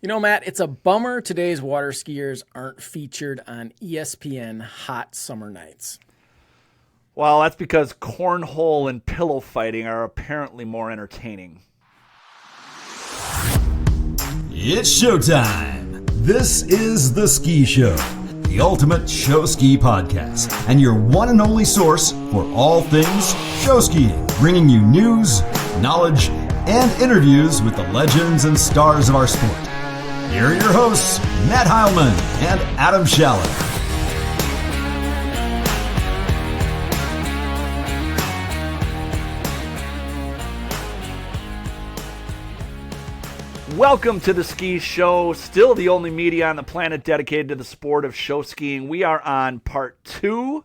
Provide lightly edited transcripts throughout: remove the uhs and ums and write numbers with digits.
You know, Matt, it's a bummer today's water skiers aren't featured on ESPN hot summer nights. Well, that's because cornhole and pillow fighting are apparently more entertaining. It's showtime. This is The Ski Show, the ultimate show ski podcast, and your one and only source for all things show skiing, bringing you news, knowledge, and interviews with the legends and stars of our sport. Here are your hosts, Matt Heilman and Adam Schaller. Welcome to The Ski Show, still the only media on the planet dedicated to the sport of show skiing. We are on part 2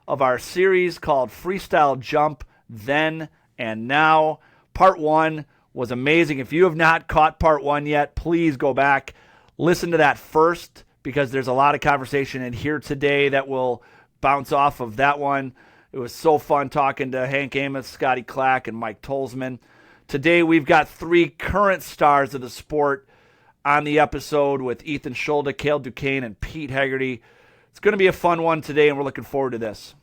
of our series called Freestyle Jump, Then and Now. Part 1 was amazing. If you have not caught part 1 yet, please go back, listen to that first, because there's a lot of conversation in here today that will bounce off of that one. It was so fun talking to Hank Amos, Scotty Clack, and Mike Tolzman. Today we've got 3 current stars of the sport on the episode with Ethan Schulde, Cale Duquesne, and Pete Haggerty. It's going to be a fun one today, and we're looking forward to this.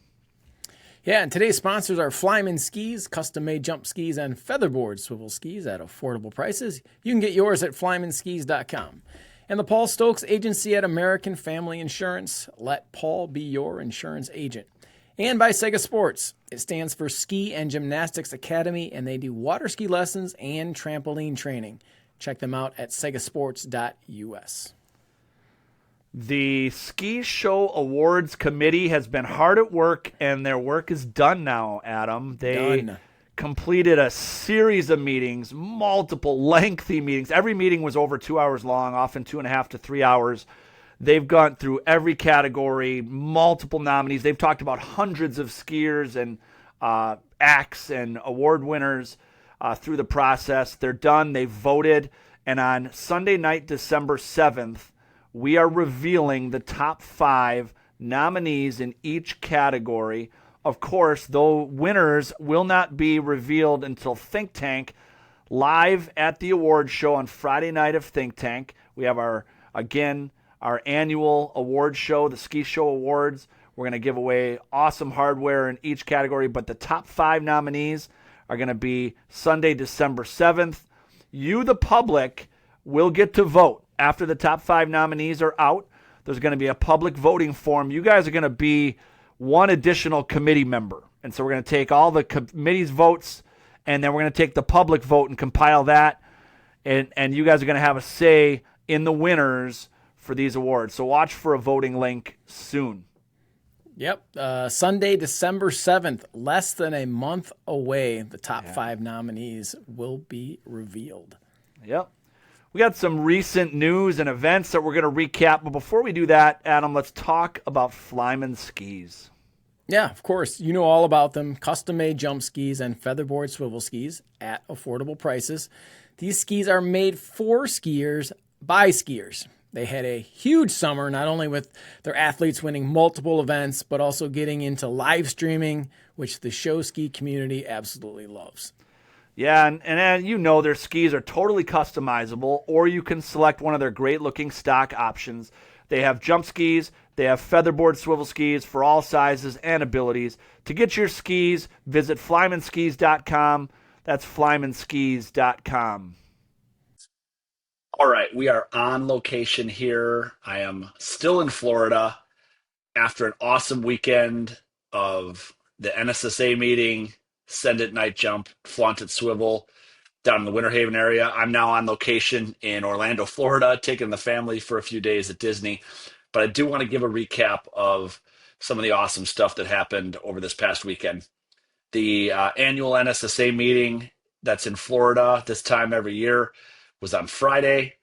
Yeah, and today's sponsors are FlymanSkis, custom-made jump skis, and Featherboard swivel skis at affordable prices. You can get yours at FlymanSkis.com. And the Paul Stokes Agency at American Family Insurance. Let Paul be your insurance agent. And by Saga Sports. It stands for Ski and Gymnastics Academy, and they do water ski lessons and trampoline training. Check them out at sagasports.us. The Ski Show Awards Committee has been hard at work, and their work is done now, Adam. They completed a series of meetings, multiple lengthy meetings. Every meeting was over 2 hours long, often 2.5 to 3 hours. They've gone through every category, multiple nominees. They've talked about hundreds of skiers and acts and award winners through the process. They're done. They've voted. And on Sunday night, December 7th, we are revealing the top 5 nominees in each category. Of course, though, winners will not be revealed until Think Tank live at the award show on Friday night of Think Tank. We have our annual award show, the Ski Show Awards. We're going to give away awesome hardware in each category, but the top 5 nominees are going to be Sunday, December 7th. You, the public, will get to vote. After the top 5 nominees are out, there's going to be a public voting form. You guys are going to be one additional committee member. And so we're going to take all the committee's votes, and then we're going to take the public vote and compile that. And you guys are going to have a say in the winners for these awards. So watch for a voting link soon. Yep. Sunday, December 7th, less than a month away, the top 5 nominees will be revealed. Yep. We got some recent news and events that we're going to recap. But before we do that, Adam, let's talk about FlymanSkis. Yeah, of course. You know all about them. Custom-made jump skis and Featherboard swivel skis at affordable prices. These skis are made for skiers by skiers. They had a huge summer, not only with their athletes winning multiple events, but also getting into live streaming, which the show ski community absolutely loves. Yeah, and you know their skis are totally customizable, or you can select one of their great-looking stock options. They have jump skis, they have Featherboard swivel skis for all sizes and abilities. To get your skis, visit FlymanSkis.com. That's FlymanSkis.com. All right, we are on location here. I am still in Florida after an awesome weekend of the NSSA meeting, Send It Night Jump, Flaunt It Swivel down in the Winter Haven area. I'm now on location in Orlando, Florida, taking the family for a few days at Disney. But I do want to give a recap of some of the awesome stuff that happened over this past weekend. The annual NSSA meeting that's in Florida this time every year was on Friday.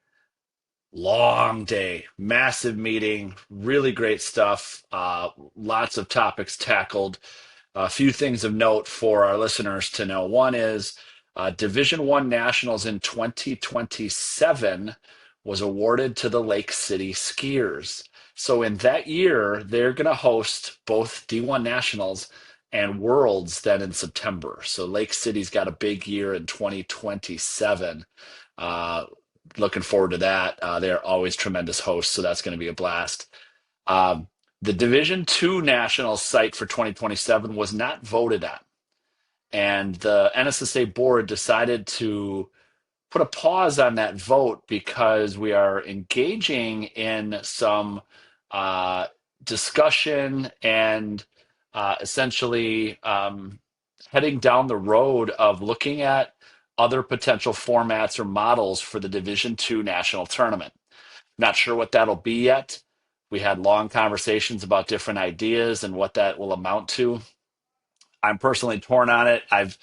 Long day, massive meeting, really great stuff. Lots of topics tackled. A few things of note for our listeners to know. One is Division I Nationals in 2027 was awarded to the Lake City Skiers. So in that year, they're going to host both D1 Nationals and Worlds then in September. So Lake City's got a big year in 2027. looking forward to that. They're always tremendous hosts, so that's going to be a blast. The Division Two National site for 2027 was not voted on, and the NSSA board decided to put a pause on that vote because we are engaging in some uh, discussion and essentially heading down the road of looking at other potential formats or models for the Division Two national tournament. Not sure what that'll be yet. We had long conversations about different ideas and what that will amount to. I'm personally torn on it. If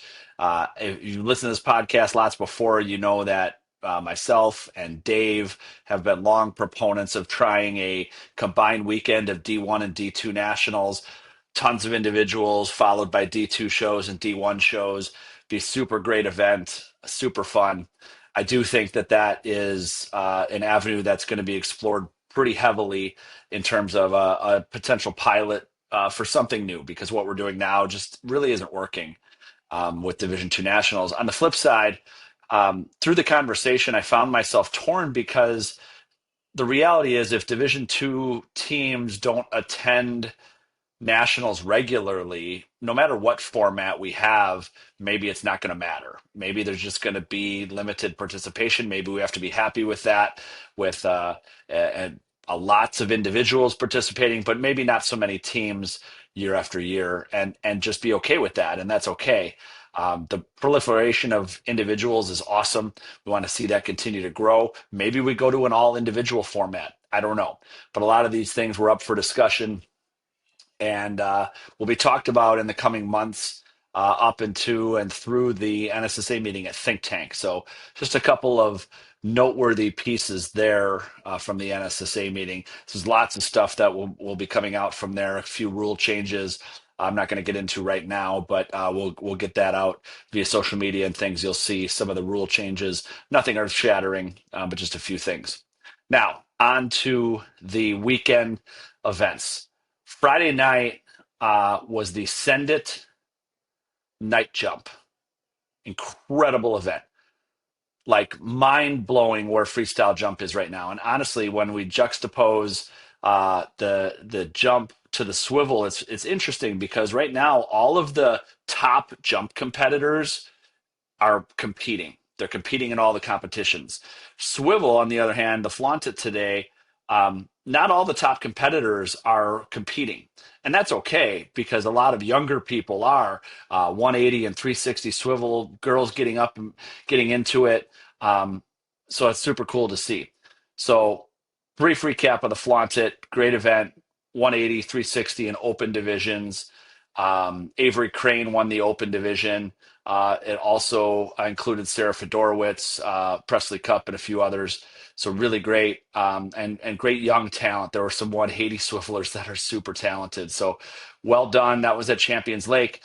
you listen to this podcast lots before, you know that myself and Dave have been long proponents of trying a combined weekend of D1 and D2 nationals. Tons of individuals followed by D2 shows and D1 shows. Be a super great event, super fun. I do think that that is an avenue that's going to be explored pretty heavily in terms of a potential pilot for something new, because what we're doing now just really isn't working with Division Two nationals. On the flip side, through the conversation, I found myself torn because the reality is if Division Two teams don't attend nationals regularly, no matter what format we have, maybe it's not going to matter. Maybe there's just going to be limited participation. Maybe we have to be happy with that, with lots of individuals participating, but maybe not so many teams year after year, and just be okay with that, and that's okay. The proliferation of individuals is awesome. We want to see that continue to grow. Maybe we go to an all individual format. I don't know, but a lot of these things were up for discussion and will be talked about in the coming months up into and through the NSSA meeting at Think Tank. So just a couple of noteworthy pieces there from the NSSA meeting. There's lots of stuff that will be coming out from there, a few rule changes I'm not going to get into right now, but we'll get that out via social media and things. You'll see some of the rule changes, nothing earth-shattering, but just a few things. Now, on to the weekend events. Friday night was the Send It night jump. Incredible event. Like mind-blowing where freestyle jump is right now. And honestly, when we juxtapose the jump to the swivel, it's interesting because right now all of the top jump competitors are competing. They're competing in all the competitions. Swivel, on the other hand, the Flaunt It today, not all the top competitors are competing. And that's okay because a lot of younger people are 180 and 360 swivel, girls getting up and getting into it. So it's super cool to see. So brief recap of the Flaunt It, great event, 180, 360 and open divisions. Avery Crane won the open division. It also included Sarah Fedorowicz, Presley Cup, and a few others. So really great and great young talent. There were some 180 swivelers that are super talented. So well done. That was at Champions Lake.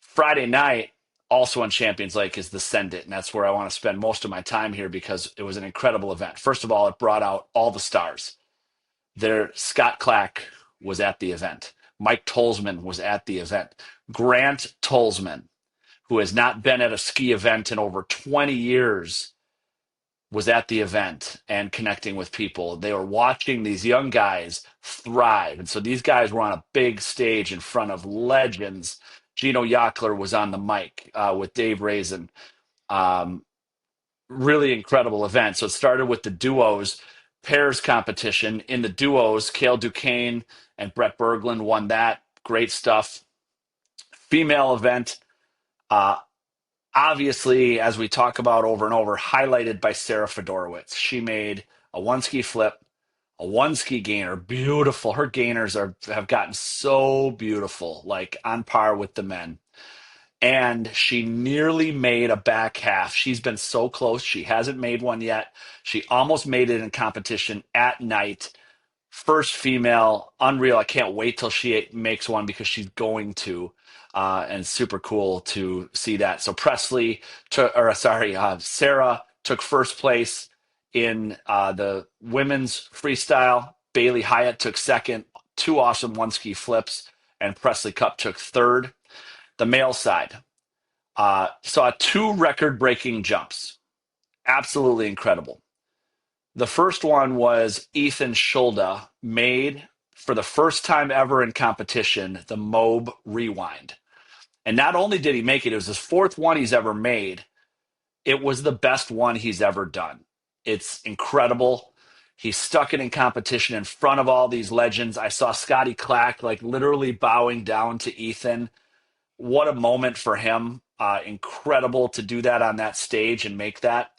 Friday night, also on Champions Lake, is the Send It. And that's where I want to spend most of my time here because it was an incredible event. First of all, it brought out all the stars. Scott Clack was at the event. Mike Tolzman was at the event. Grant Tolzman, who has not been at a ski event in over 20 years, was at the event and connecting with people. They were watching these young guys thrive. And so these guys were on a big stage in front of legends. Gino Yockler was on the mic with Dave Raisin. Really incredible event. So it started with the duos pairs competition. In the duos, Cale Duquesne and Brett Berglund won that. Great stuff. Female event, obviously, as we talk about over and over, highlighted by Sarah Fedorowicz. She made a one ski flip, a one ski gainer, beautiful. Her gainers have gotten so beautiful, like on par with the men. And she nearly made a back half. She's been so close. She hasn't made one yet. She almost made it in competition at night. First female, unreal. I can't wait till she makes one because she's going to. And super cool to see that. So Sarah took first place in the women's freestyle. Bailey Hyatt took second. Two awesome one ski flips, and Presley Cup took third. The male side saw two record-breaking jumps. Absolutely incredible. The first one was Ethan Schulda made for the first time ever in competition, the Mobe Rewind. And not only did he make it, it was his fourth one he's ever made. It was the best one he's ever done. It's incredible. He stuck it in competition in front of all these legends. I saw Scotty Clack like literally bowing down to Ethan. What a moment for him. Incredible to do that on that stage and make that.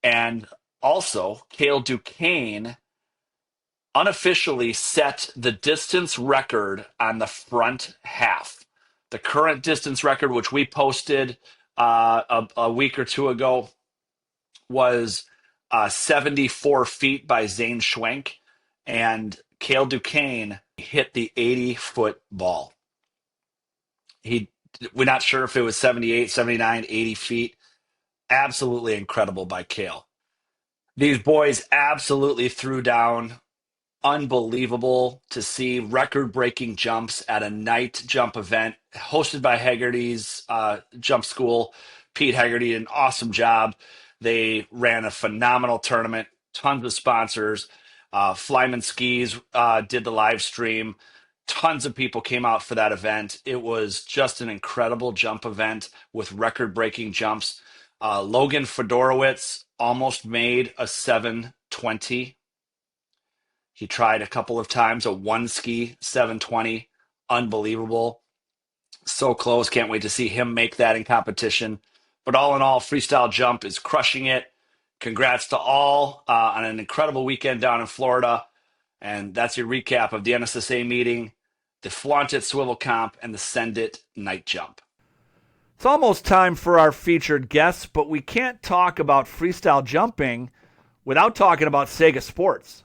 And also, Cale Duquesne unofficially set the distance record on the front half. The current distance record, which we posted a week or two ago, was 74 feet by Zane Schwenk, and Cale Duquesne hit the 80-foot ball. We're not sure if it was 78, 79, 80 feet. Absolutely incredible by Cale. These boys absolutely threw down. Unbelievable to see record-breaking jumps at a night jump event hosted by Haggerty's jump school. Pete Haggerty did an awesome job. They ran a phenomenal tournament, tons of sponsors. FlymanSkis did the live stream. Tons of people came out for that event. It was just an incredible jump event with record-breaking jumps. Logan Fedorowicz almost made a 720. He tried a couple of times, a one ski 720. Unbelievable. So close. Can't wait to see him make that in competition. But all in all, Freestyle Jump is crushing it. Congrats to all on an incredible weekend down in Florida. And that's your recap of the NSSA meeting, the Flaunt It Swivel Comp, and the Send It Night Jump. It's almost time for our featured guests, but we can't talk about freestyle jumping without talking about Saga Sports.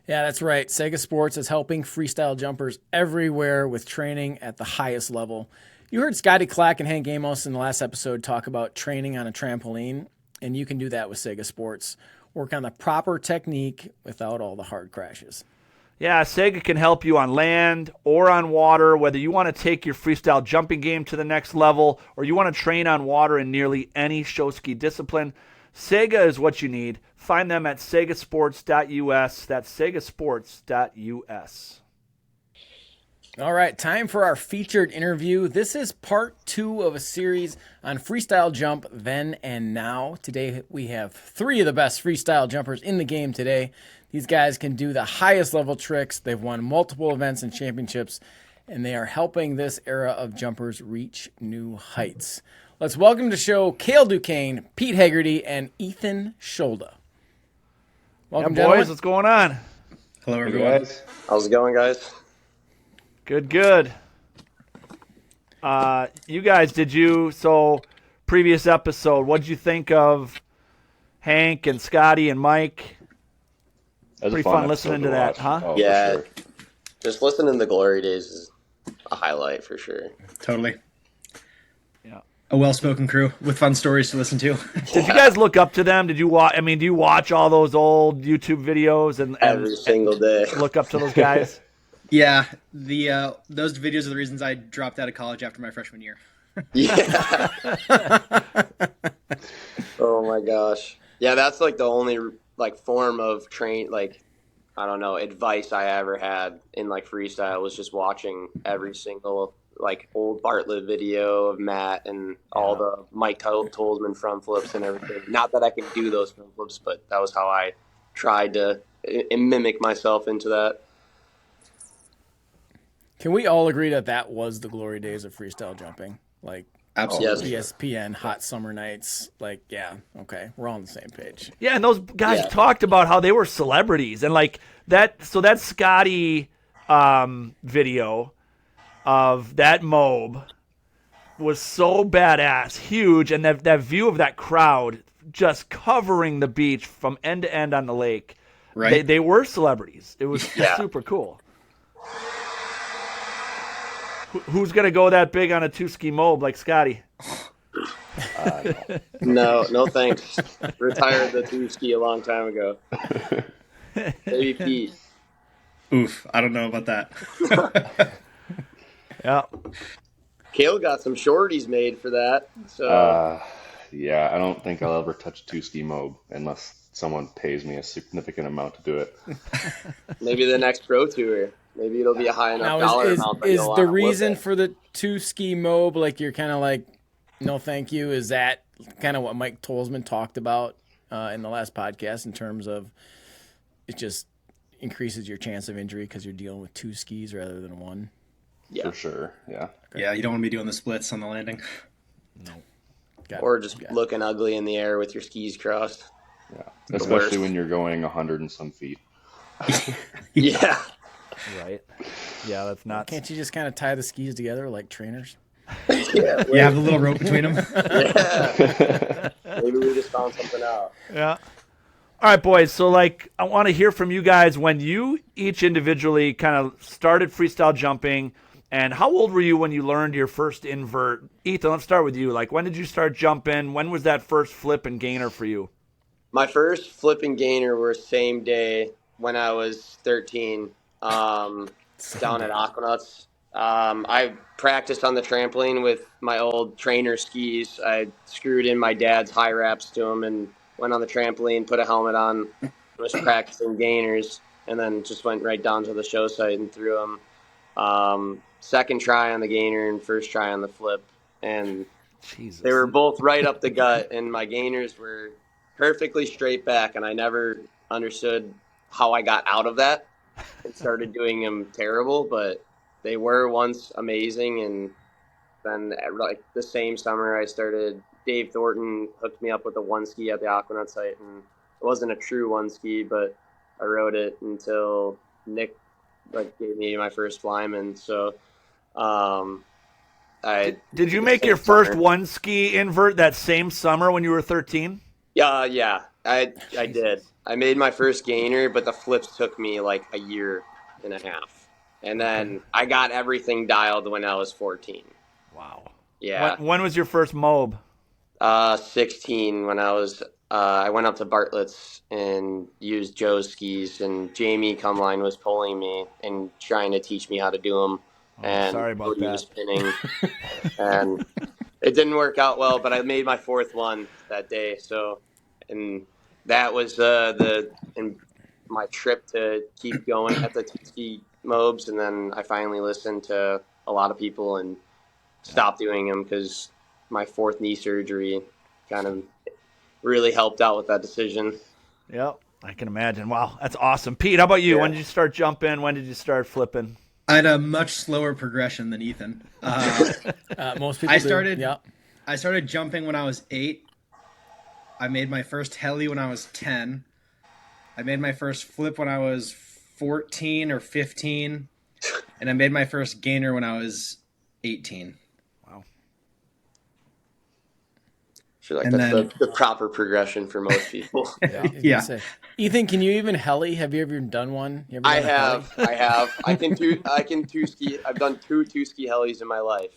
Yeah, that's right. Saga Sports is helping freestyle jumpers everywhere with training at the highest level. You heard Scotty Clack and Hank Amos in the last episode talk about training on a trampoline, and you can do that with Saga Sports. Work on the proper technique without all the hard crashes. Yeah, Saga can help you on land or on water, whether you want to take your freestyle jumping game to the next level or you want to train on water in nearly any show ski discipline. Saga is what you need. Find them at sagasports.us. That's sagasports.us. All right, time for our featured interview. This is part 2 of a series on freestyle jump then and now. Today we have 3 of the best freestyle jumpers in the game today. These guys can do the highest level tricks. They've won multiple events and championships, and they are helping this era of jumpers reach new heights. Let's welcome to the show Cale Duquesne, Pete Haggerty, and Ethan Schulda. Welcome, boys. gentlemen. What's going on? Hello, everyone. Guys. How's it going, guys? Good. You guys, previous episode, what did you think of Hank and Scotty and Mike? That was Pretty a fun episode listening to that, watch. huh? Oh, Yeah, for sure. just listening to the glory days is a highlight for sure. Totally. Yeah. A well-spoken crew with fun stories to listen to. Did you guys look up to them? Did you watch? I mean, do you watch all those old YouTube videos and Every single day. look up to those guys? Yeah, those videos are the reasons I dropped out of college after my freshman year. Yeah. Oh my gosh. Yeah, that's like the only like form of advice I ever had in like freestyle was just watching every single like old Bartlett video of Matt and all the Mike Tolsman front flips and everything. Not that I can do those front flips, but that was how I tried to mimic myself into that. Can we all agree that was the glory days of freestyle jumping? Like, Absolutely. Yes. ESPN, hot summer nights. Like, yeah, okay, we're all on the same page. Yeah, and those guys talked about how they were celebrities, and like that. So that Scotty video of that mob was so badass, huge, and that view of that crowd just covering the beach from end to end on the lake. Right. They were celebrities. It was super cool. Who's going to go that big on a 2-ski mob like Scotty? No thanks. Retired the 2-ski a long time ago. Maybe Pete. Oof, I don't know about that. Yeah. Cale got some shorties made for that. So Yeah, I don't think I'll ever touch 2-ski mob unless someone pays me a significant amount to do it. Maybe the next pro tour. Maybe it'll be a high enough Now, dollar is amount that is you'll the wanna flip reason it. for the 2-ski mob, like you're kind of like, no, thank you? Is that kind of what Mike Tolsman talked about in the last podcast in terms of it just increases your chance of injury because you're dealing with 2 skis rather than 1? Yeah. For sure, yeah. Yeah, you don't want to be doing the splits on the landing. Or just looking ugly in the air with your skis crossed. Yeah, The especially worst. when you're going 100 and some feet. Yeah. Right. Yeah, that's nuts. Can't you just kind of tie the skis together like trainers? Yeah. You have the little rope between them. Yeah. Maybe we just found something out. Yeah. All right, boys. So, like, I want to hear from you guys when you each individually kind of started freestyle jumping, and how old were you when you learned your first invert? Ethan, let's start with you. Like, when did you start jumping? When was that first flip and gainer for you? My first flip and gainer were same day when I was 13, down at Aquanuts. I practiced on the trampoline with my old trainer skis. I screwed in my dad's high wraps to them and went on the trampoline, put a helmet on, was practicing gainers, and then just went right down to the show site and threw them. Second try on the gainer and first try on the flip. And Jesus. they were both right up the gut, and my gainers were perfectly straight back, and I never understood how I got out of that and started doing them terrible, but they were once amazing. And then like the same summer Dave Thornton hooked me up with a 1-ski at the Aquanaut site, and it wasn't a true 1-ski, but I rode it until Nick gave me my first Flyman. So Did you make your first 1-ski invert that same summer when you were 13? Yeah, I did. I made my first gainer, but the flips took me like a year and a half. And then I got everything dialed when I was 14. Wow. Yeah. When was your first mob? 16 when I went up to Bartlett's and used Joe's skis, and Jamie Cumline was pulling me and trying to teach me how to do them. And sorry about Cody that. was spinning. And it didn't work out well, but I made my fourth one that day. So, and that was my trip to keep going at the ski mobs. And then I finally listened to a lot of people and stopped doing them because my fourth knee surgery kind of really helped out with that decision. Yep, I can imagine. Wow, that's awesome. Pete, how about you? Yeah. When did you start jumping? When did you start flipping? I had a much slower progression than Ethan. Most people I started jumping when I was 8. I made my first heli when I was 10. I made my first flip when I was 14 or 15. And I made my first gainer when I was 18. Wow. I feel like that's the proper progression for most people. Yeah. Ethan, can you even heli? Have you ever done one? You ever I done a heli? have. I can two ski. I've done two ski helis in my life,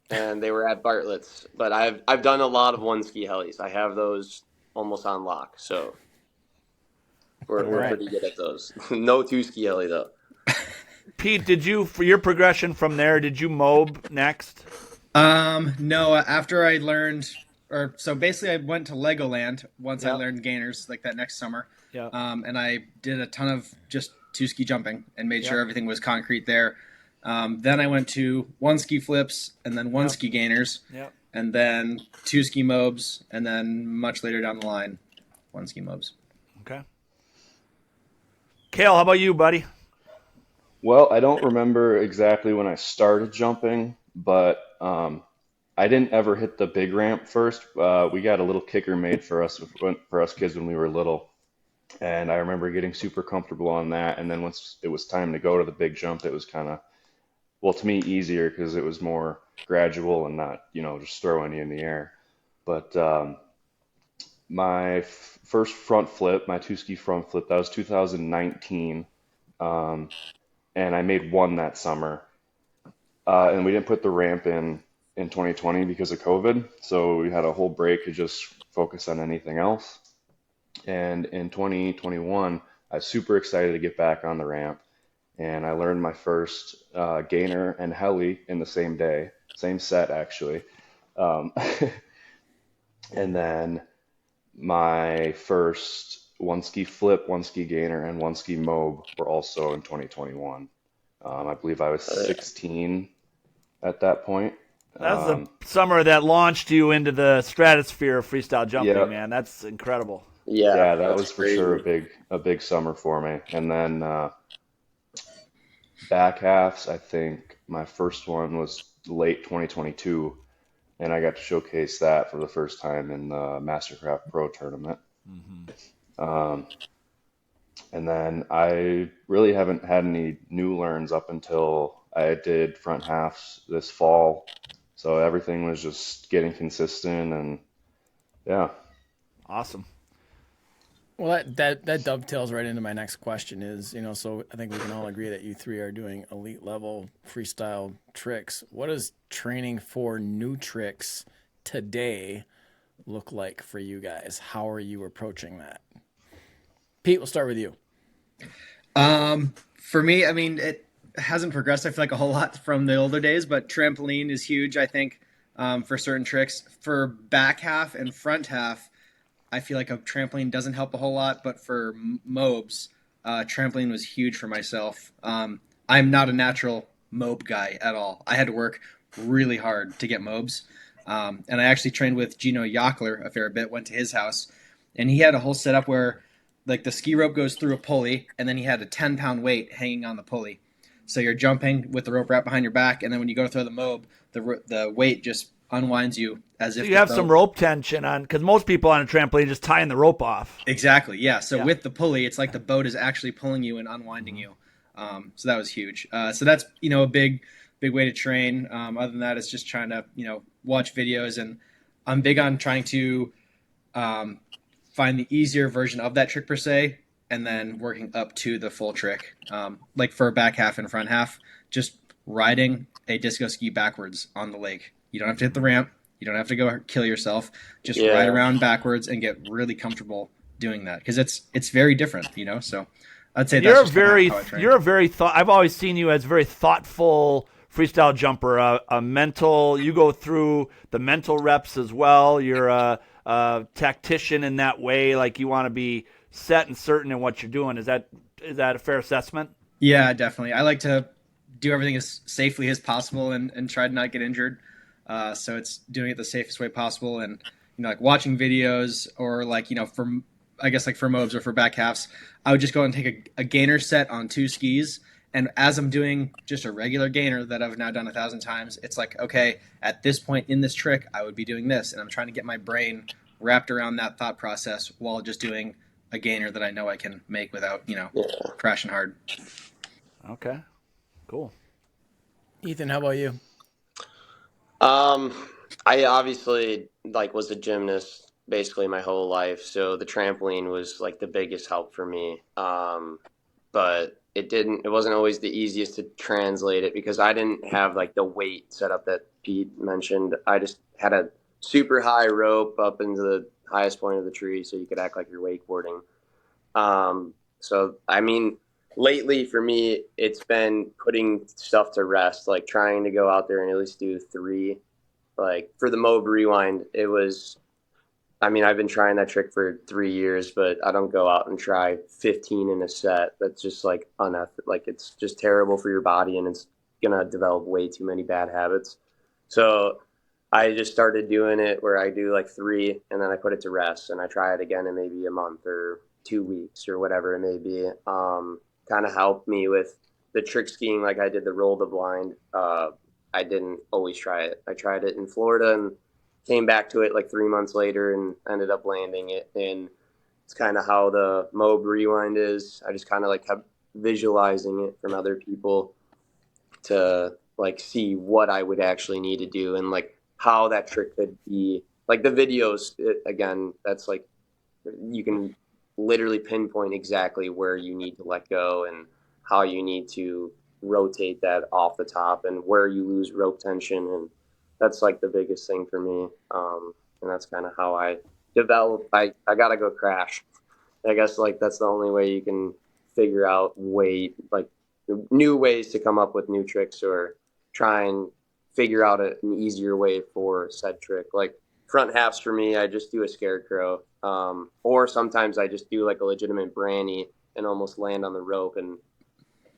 and they were at Bartlett's. But I've done a lot of 1-ski helis. I have those almost on lock. So we're pretty good at those. No 2-ski heli though. Pete, for your progression from there, did you mob next? No, after I learned, so basically I went to Legoland once I learned gainers like that next summer. Yeah. And I did a ton of just 2-ski jumping and made sure everything was concrete there. Then I went to 1-ski flips and then 1-ski gainers. Yep. And then 2-ski mobs, and then much later down the line, 1-ski mobs. Okay. Cale, how about you, buddy? Well, I don't remember exactly when I started jumping, but I didn't ever hit the big ramp first. We got a little kicker made for us kids when we were little, and I remember getting super comfortable on that. And then once it was time to go to the big jump, it was kind of, well, to me, easier because it was more gradual and not, just throwing you in the air. But my first front flip, my 2-ski front flip, that was 2019. And I made one that summer. And we didn't put the ramp in 2020 because of COVID. So we had a whole break to just focus on anything else. And in 2021, I was super excited to get back on the ramp. And I learned my first gainer and heli in the same day, same set actually. And then my first one ski flip, one ski gainer, and one ski mob were also in 2021. I believe I was 16 at that point. That's the summer that launched you into the stratosphere of freestyle jumping, Yeah, man. That's incredible. yeah, that that's was for sure crazy. a big summer for me. And then back halves, I think my first one was late 2022, and I got to showcase that for the first time in the Mastercraft Pro tournament. Um, and then I really haven't had any new learns up until I did front halves this fall. So everything was just getting consistent, and yeah. Awesome. Well, that dovetails right into my next question is, so I think we can all agree that you three are doing elite level freestyle tricks. What does training for new tricks today look like for you guys? How are you approaching that? Pete, we'll start with you. For me, I mean, it hasn't progressed, I feel like, a whole lot from the older days, but trampoline is huge, I think, for certain tricks. For back half and front half, I feel like a trampoline doesn't help a whole lot, but for mobs, trampoline was huge for myself. I'm not a natural mob guy at all. I had to work really hard to get mobs. And I actually trained with Gino Yockler a fair bit, went to his house, and he had a whole setup where like the ski rope goes through a pulley, and then he had a 10-pound weight hanging on the pulley. So you're jumping with the rope wrapped behind your back, and then when you go to throw the mob, the weight just unwinds you as if You have some rope tension on, because most people on a trampoline just tying the rope off. Exactly, yeah. So with the pulley, it's like the boat is actually pulling you and unwinding you. So that was huge. So that's a big way to train. Other than that, it's just trying to watch videos, and I'm big on trying to find the easier version of that trick per se, and then working up to the full trick. Like for back half and front half, just riding a disco ski backwards on the lake. You don't have to hit the ramp. You don't have to go kill yourself. Just ride around backwards and get really comfortable doing that, because it's very different, So I'd say that's just you're a very I've always seen you as a very thoughtful freestyle jumper. A mental. You go through the mental reps as well. You're a tactician in that way. Like you want to be set and certain in what you're doing. Is that a fair assessment? Yeah, definitely. I like to do everything as safely as possible and try to not get injured. So it's doing it the safest way possible, and like watching videos, or like for mobs or for back halves, I would just go and take a gainer set on 2 skis, and as I'm doing just a regular gainer that I've now done 1,000 times, it's like, okay, at this point in this trick, I would be doing this, and I'm trying to get my brain wrapped around that thought process while just doing a gainer that I know I can make without crashing hard. Okay, cool. Ethan, how about you? I obviously was a gymnast basically my whole life, so the trampoline was like the biggest help for me. But it wasn't always the easiest to translate it, because I didn't have like the weight setup that Pete mentioned. I just had a super high rope up into the highest point of the tree, so you could act like you're wakeboarding. So I mean, lately for me, it's been putting stuff to rest, like trying to go out there and at least do 3. Like for the mob rewind, it was, I mean, I've been trying that trick for 3 years, but I don't go out and try 15 in a set. That's just like unethical. Like it's just terrible for your body, and it's gonna develop way too many bad habits. So I just started doing it where I do like 3, and then I put it to rest, and I try it again in maybe a month or 2 weeks or whatever it may be. Kind of helped me with the trick skiing. Like I did the roll the blind. I didn't always try it. I tried it in Florida and came back to it like 3 months later and ended up landing it. And it's kind of how the mob rewind is. I just kind of like kept visualizing it from other people to like see what I would actually need to do, and like how that trick could be. Like the videos, again, that's like you can literally pinpoint exactly where you need to let go and how you need to rotate that off the top and where you lose rope tension. And that's like the biggest thing for me. And that's kind of how I develop. I gotta go crash. I guess like that's the only way you can figure out new ways to come up with new tricks, or try and figure out an easier way for said trick. Like front halves for me, I just do a scarecrow. Or sometimes I just do like a legitimate branny and almost land on the rope and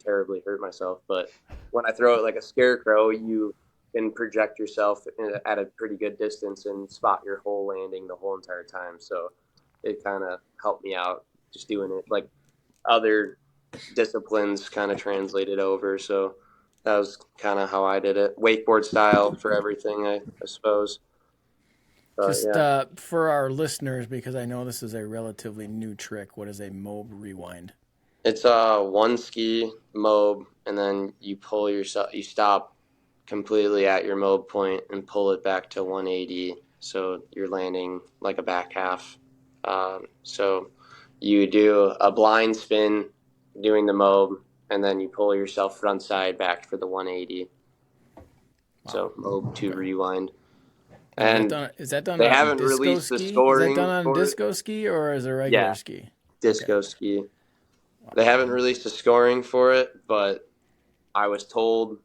terribly hurt myself. But when I throw it like a scarecrow, you can project yourself at a pretty good distance and spot your whole landing the whole entire time. So it kind of helped me out just doing it. Like other disciplines kind of translated over. So that was kind of how I did it. Wakeboard style for everything, I suppose. But, Just yeah. for our listeners, because I know this is a relatively new trick, what is a mob rewind? It's one ski mob, and then you pull yourself. You stop completely at your mob point and pull it back to 180. So you're landing like a back half. So you do a blind spin doing the mob, and then you pull yourself front side back for the 180. Wow. So mob to rewind. And is that done they on haven't disco released ski? the scoring. Is that done on for disco ski or is it regular Yeah. ski? Disco ski. They haven't released a scoring for it, but I was told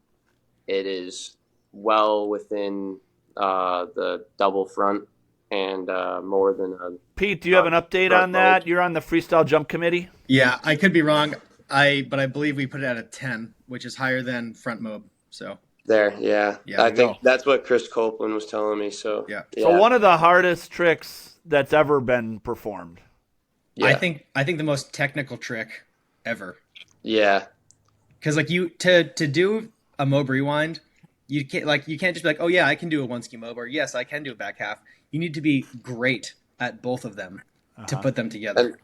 it is well within the double front and more than a. Pete, do you have an update on that? You're on the freestyle jump committee. Yeah, I could be wrong. But I believe we put it at a 10, which is higher than front mob. So There, yeah. Yeah, I there think that's what Chris Copeland was telling me. So Yeah. So one of the hardest tricks that's ever been performed. Yeah. I think the most technical trick ever. Yeah. Because like to do a mob rewind, you can't just be like, oh yeah, I can do a one ski mob, or yes, I can do a back half. You need to be great at both of them to put them together. And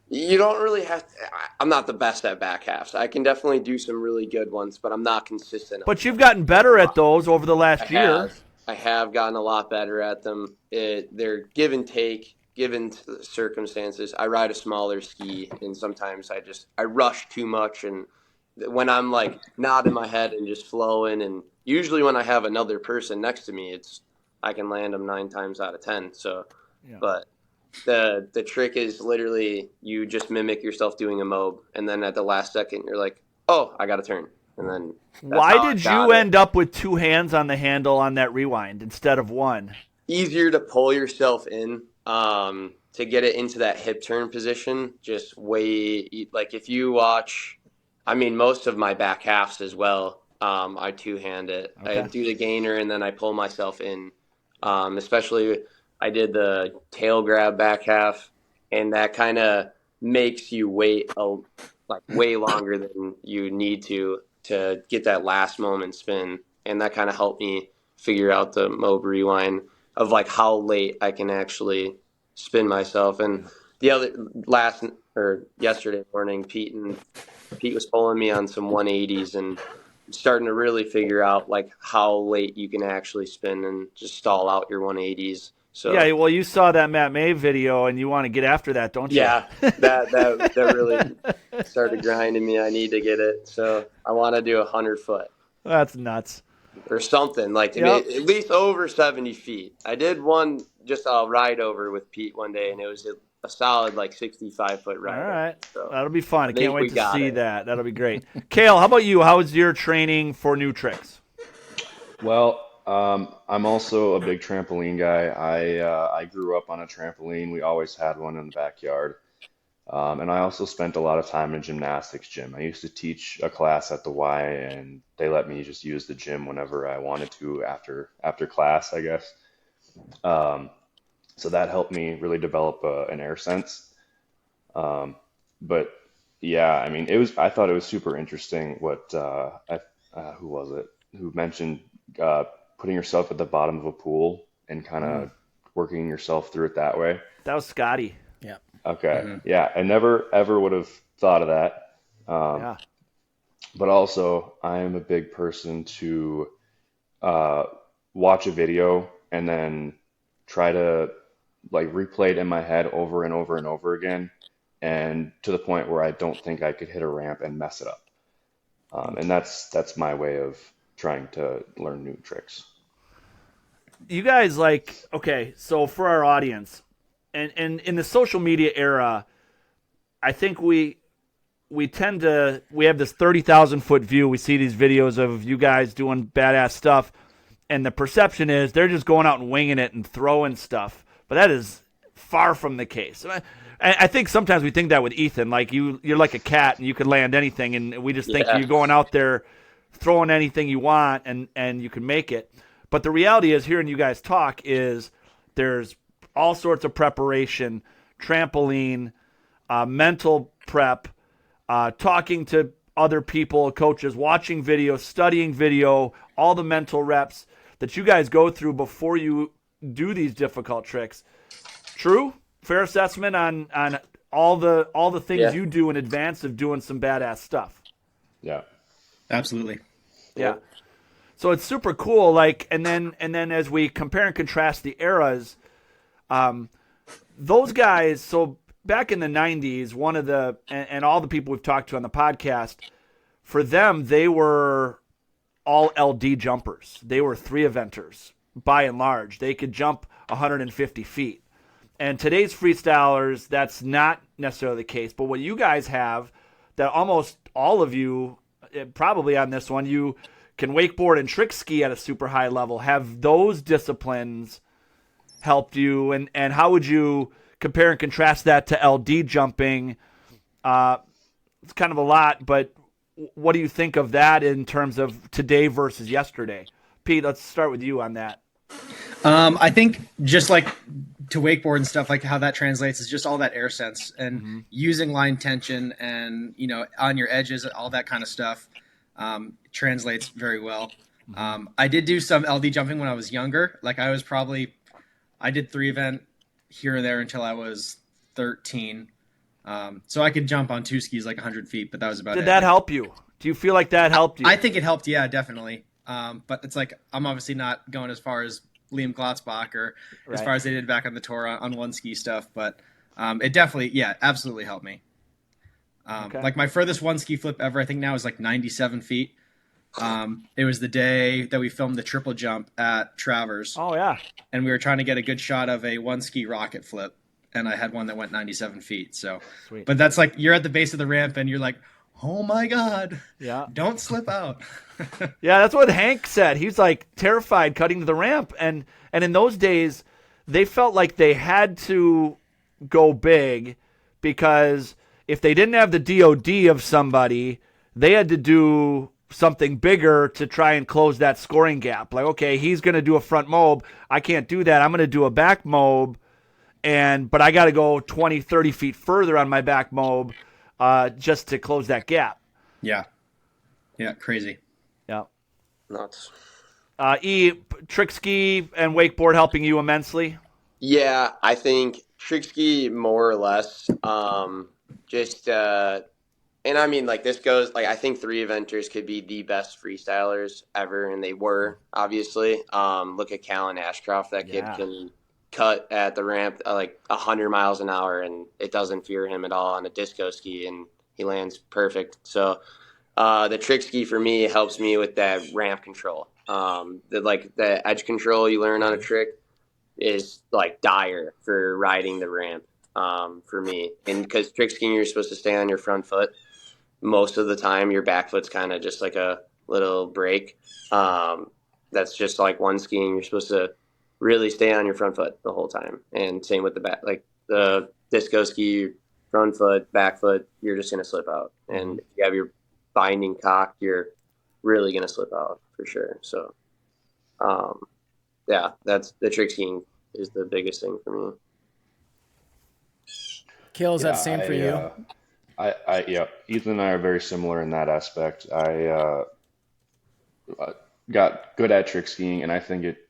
you don't really have to, I'm not the best at back halves. I can definitely do some really good ones, but I'm not consistent. But you've gotten better at those over the last year. I have gotten a lot better at them. They're give and take, given the circumstances. I ride a smaller ski, and sometimes I rush too much. And when I'm like not in my head and just flowing, and usually when I have another person next to me, I can land them 9 times out of 10. So, Yeah. But the trick is literally you just mimic yourself doing a mob, and then at the last second you're like, oh, I got to turn. And then why did you end up with 2 hands on the handle on that rewind instead of 1? Easier to pull yourself in to get it into that hip turn position. Just like if you watch, I mean, most of my back halves as well, I 2-hand it. Okay. I do the gainer and then I pull myself in. Especially I did the tail grab back half, and that kind of makes you wait way longer than you need to get that last moment spin. And that kind of helped me figure out the mob rewind of like how late I can actually spin myself. And yesterday morning, Pete was pulling me on some 180s and starting to really figure out like how late you can actually spin and just stall out your 180s. So yeah, well, you saw that Matt May video, and you want to get after that, don't you? Yeah, that really started grinding me. I need to get it, so I want to do 100 foot. That's nuts. Or something like to be at least over 70 feet. I did one just a ride over with Pete one day, and it was a solid like 65-foot ride. All right, so that'll be fun. I can't wait to see that. That'll be great. Cale, how about you? How was your training for new tricks? Well, I'm also a big trampoline guy. I grew up on a trampoline. We always had one in the backyard. And I also spent a lot of time in gymnastics gym. I used to teach a class at the Y, and they let me just use the gym whenever I wanted to after class, I guess. So that helped me really develop an air sense. But yeah, I mean, I thought it was super interesting what who was it who mentioned putting yourself at the bottom of a pool and kind of working yourself through it that way. That was Scotty. Yeah. Okay. Yeah, I never ever would have thought of that. Yeah. But also, I am a big person to watch a video and then try to like replay it in my head over and over and over again, and to the point where I don't think I could hit a ramp and mess it up. And that's my way of trying to learn new tricks. You guys okay, so for our audience, and in the social media era, I think we have this 30,000 foot view. We see these videos of you guys doing badass stuff, and the perception is they're just going out and winging it and throwing stuff. But that is far from the case. I think sometimes we think that with Ethan, like you're like a cat and you could land anything, and we just think you're going out there throwing anything you want and you can make it. But the reality is, hearing you guys talk, is there's all sorts of preparation, trampoline, mental prep, talking to other people, coaches, watching video, studying video, all the mental reps that you guys go through before you do these difficult tricks. True? Fair assessment on all the things you do in advance of doing some badass stuff. Yeah. Absolutely. Yeah. So it's super cool. Like, and then as we compare and contrast the eras, those guys. So back in the '90s, one of the and all the people we've talked to on the podcast, for them, they were all LD jumpers. They were 3-eventers by and large. They could jump 150 feet. And today's freestylers, that's not necessarily the case. But what you guys have, that almost all of you, probably on this one, you can wakeboard and trick ski at a super high level. Have those disciplines helped you? And how would you compare and contrast that to LD jumping? It's kind of a lot, but what do you think of that in terms of today versus yesterday? Pete, let's start with you on that. I think just like to wakeboard and stuff, like how that translates is just all that air sense and using line tension and, on your edges, all that kind of stuff translates very well. I did do some LD jumping when I was younger. Like I did 3-event here or there until I was 13. So I could jump on 2 skis like 100 feet, but that was about it. Did that help you? Do you feel like that helped you? I think it helped. Yeah, definitely. But it's like, I'm obviously not going as far as Liam Glotzbach or as far as they did back on the tour on 1-ski stuff. But it definitely, absolutely helped me. Like my furthest 1-ski flip ever, I think now is like 97 feet. It was the day that we filmed the triple jump at Travers. Oh, yeah. And we were trying to get a good shot of a 1-ski rocket flip. And I had one that went 97 feet. So, sweet. But that's like, you're at the base of the ramp and you're like, oh my God, don't slip out. Yeah, that's what Hank said. He's like terrified cutting to the ramp. And in those days, they felt like they had to go big because if they didn't have the DOD of somebody, they had to do something bigger to try and close that scoring gap. Like, okay, he's going to do a front mob. I can't do that. I'm going to do a back mob. But I got to go 20, 30 feet further on my back mob just to close that gap. Yeah. Yeah, crazy. Yeah. Nuts. Trick ski and wakeboard helping you immensely? Yeah, I think trick ski more or less. And I mean, like, this goes, like, I think 3-eventers could be the best freestylers ever, and they were, obviously. Look at Cale and Ashcroft. That kid can cut at the ramp like 100 miles an hour, and it doesn't fear him at all on a disco ski, and he lands perfect. So the trick ski for me helps me with that ramp control. The edge control you learn on a trick is like dire for riding the ramp for me. And because trick skiing, you're supposed to stay on your front foot. Most of the time, your back foot's kind of just like a little break. That's just like 1-skiing. You're supposed to really stay on your front foot the whole time. And same with the back, like the disco ski, front foot, back foot, you're just going to slip out. And if you have your binding cocked, you're really going to slip out for sure. So, that's the trick skiing is the biggest thing for me. Cale, is that same for you? Ethan and I are very similar in that aspect. I got good at trick skiing, and I think it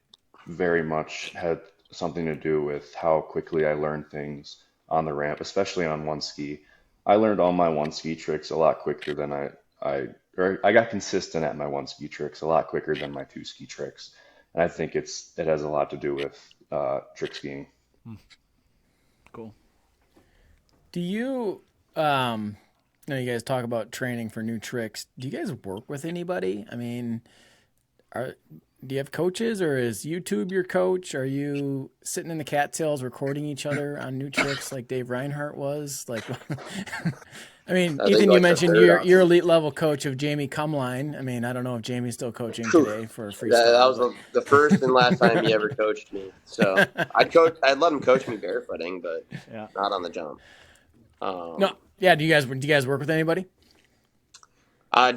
very much had something to do with how quickly I learned things on the ramp, especially on 1-ski. I learned all my 1-ski tricks a lot quicker than I got consistent at my 1-ski tricks a lot quicker than my 2-ski tricks. And I think it has a lot to do with trick skiing. Cool. Do you, you guys talk about training for new tricks. Do you guys work with anybody? I mean, do you have coaches, or is YouTube your coach? Are you sitting in the cattails recording each other on new tricks like Dave Reinhardt was? Like, I mean, I think, Ethan, you like, the mentioned third your option. elite level coach of Jamie Cumline. I mean, I don't know if Jamie's still coaching today for freestyle. That was the first and last time he ever coached me. So I'd let him coach me barefooting, but Yeah. not on the jump. No, yeah. Do you guys work with anybody?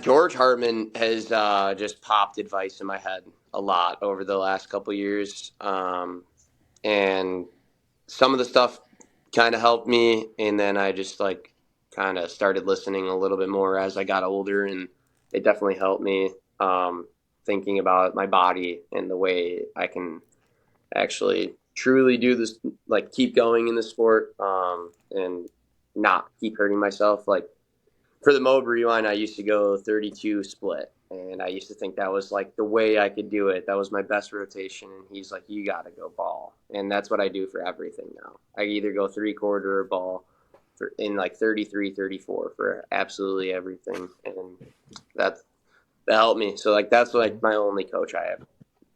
George Hartman has just popped advice in my head a lot over the last couple years, and some of the stuff kind of helped me, and then I just like kind of started listening a little bit more as I got older, and it definitely helped me thinking about my body and the way I can actually truly do this, like keep going in the sport, and not keep hurting myself. Like for the Mob Rewind, I used to go 32 split, and I used to think that was like the way I could do it. That was my best rotation. And he's like, you got to go ball. And that's what I do for everything now. I either go 3/4 or ball in like 33, 34 for absolutely everything. And that helped me. So like, that's like my only coach I have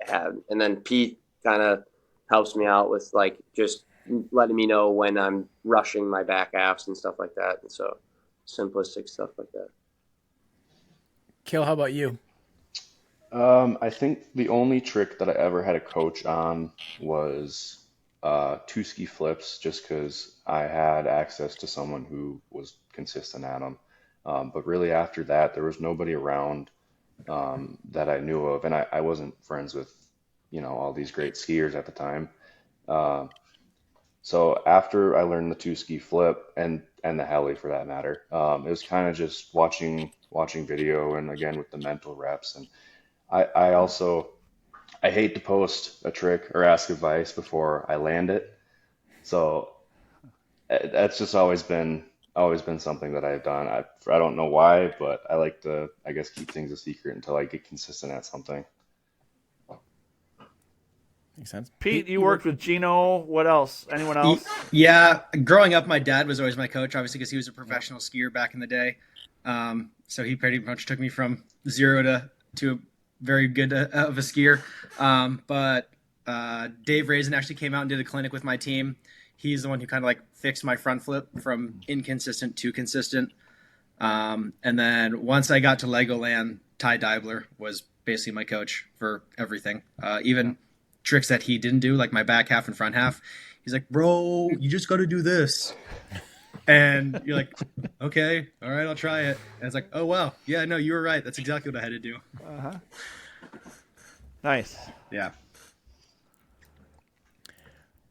had. And then Pete kind of helps me out with like, just letting me know when I'm rushing my back halves and stuff like that. And so simplistic stuff like that. Cale, how about you? I think the only trick that I ever had a coach on was two ski flips, just because I had access to someone who was consistent at them. But really, after that, there was nobody around that I knew of, and I wasn't friends with, all these great skiers at the time. Uh, so after I learned the two ski flip and the heli for that matter, it was kind of just watching video and again with the mental reps. And I also I hate to post a trick or ask advice before I land it. So that's just always been something that I've done. I don't know why, but I like to, I guess, keep things a secret until I get consistent at something. Makes sense. Pete, you worked with Gino. What else? Anyone else? Yeah, growing up, my dad was always my coach, obviously, because he was a professional skier back in the day. So he pretty much took me from zero to very good of a skier. But Dave Raisin actually came out and did a clinic with my team. He's the one who kind of like fixed my front flip from inconsistent to consistent. And then once I got to Legoland, Ty Deibler was basically my coach for everything. Even tricks that he didn't do, like my back half and front half. He's like, bro, you just got to do this. And you're like, okay, all right, I'll try it. And it's like, oh, wow. Yeah, no, you were right. That's exactly what I had to do. Nice. Yeah.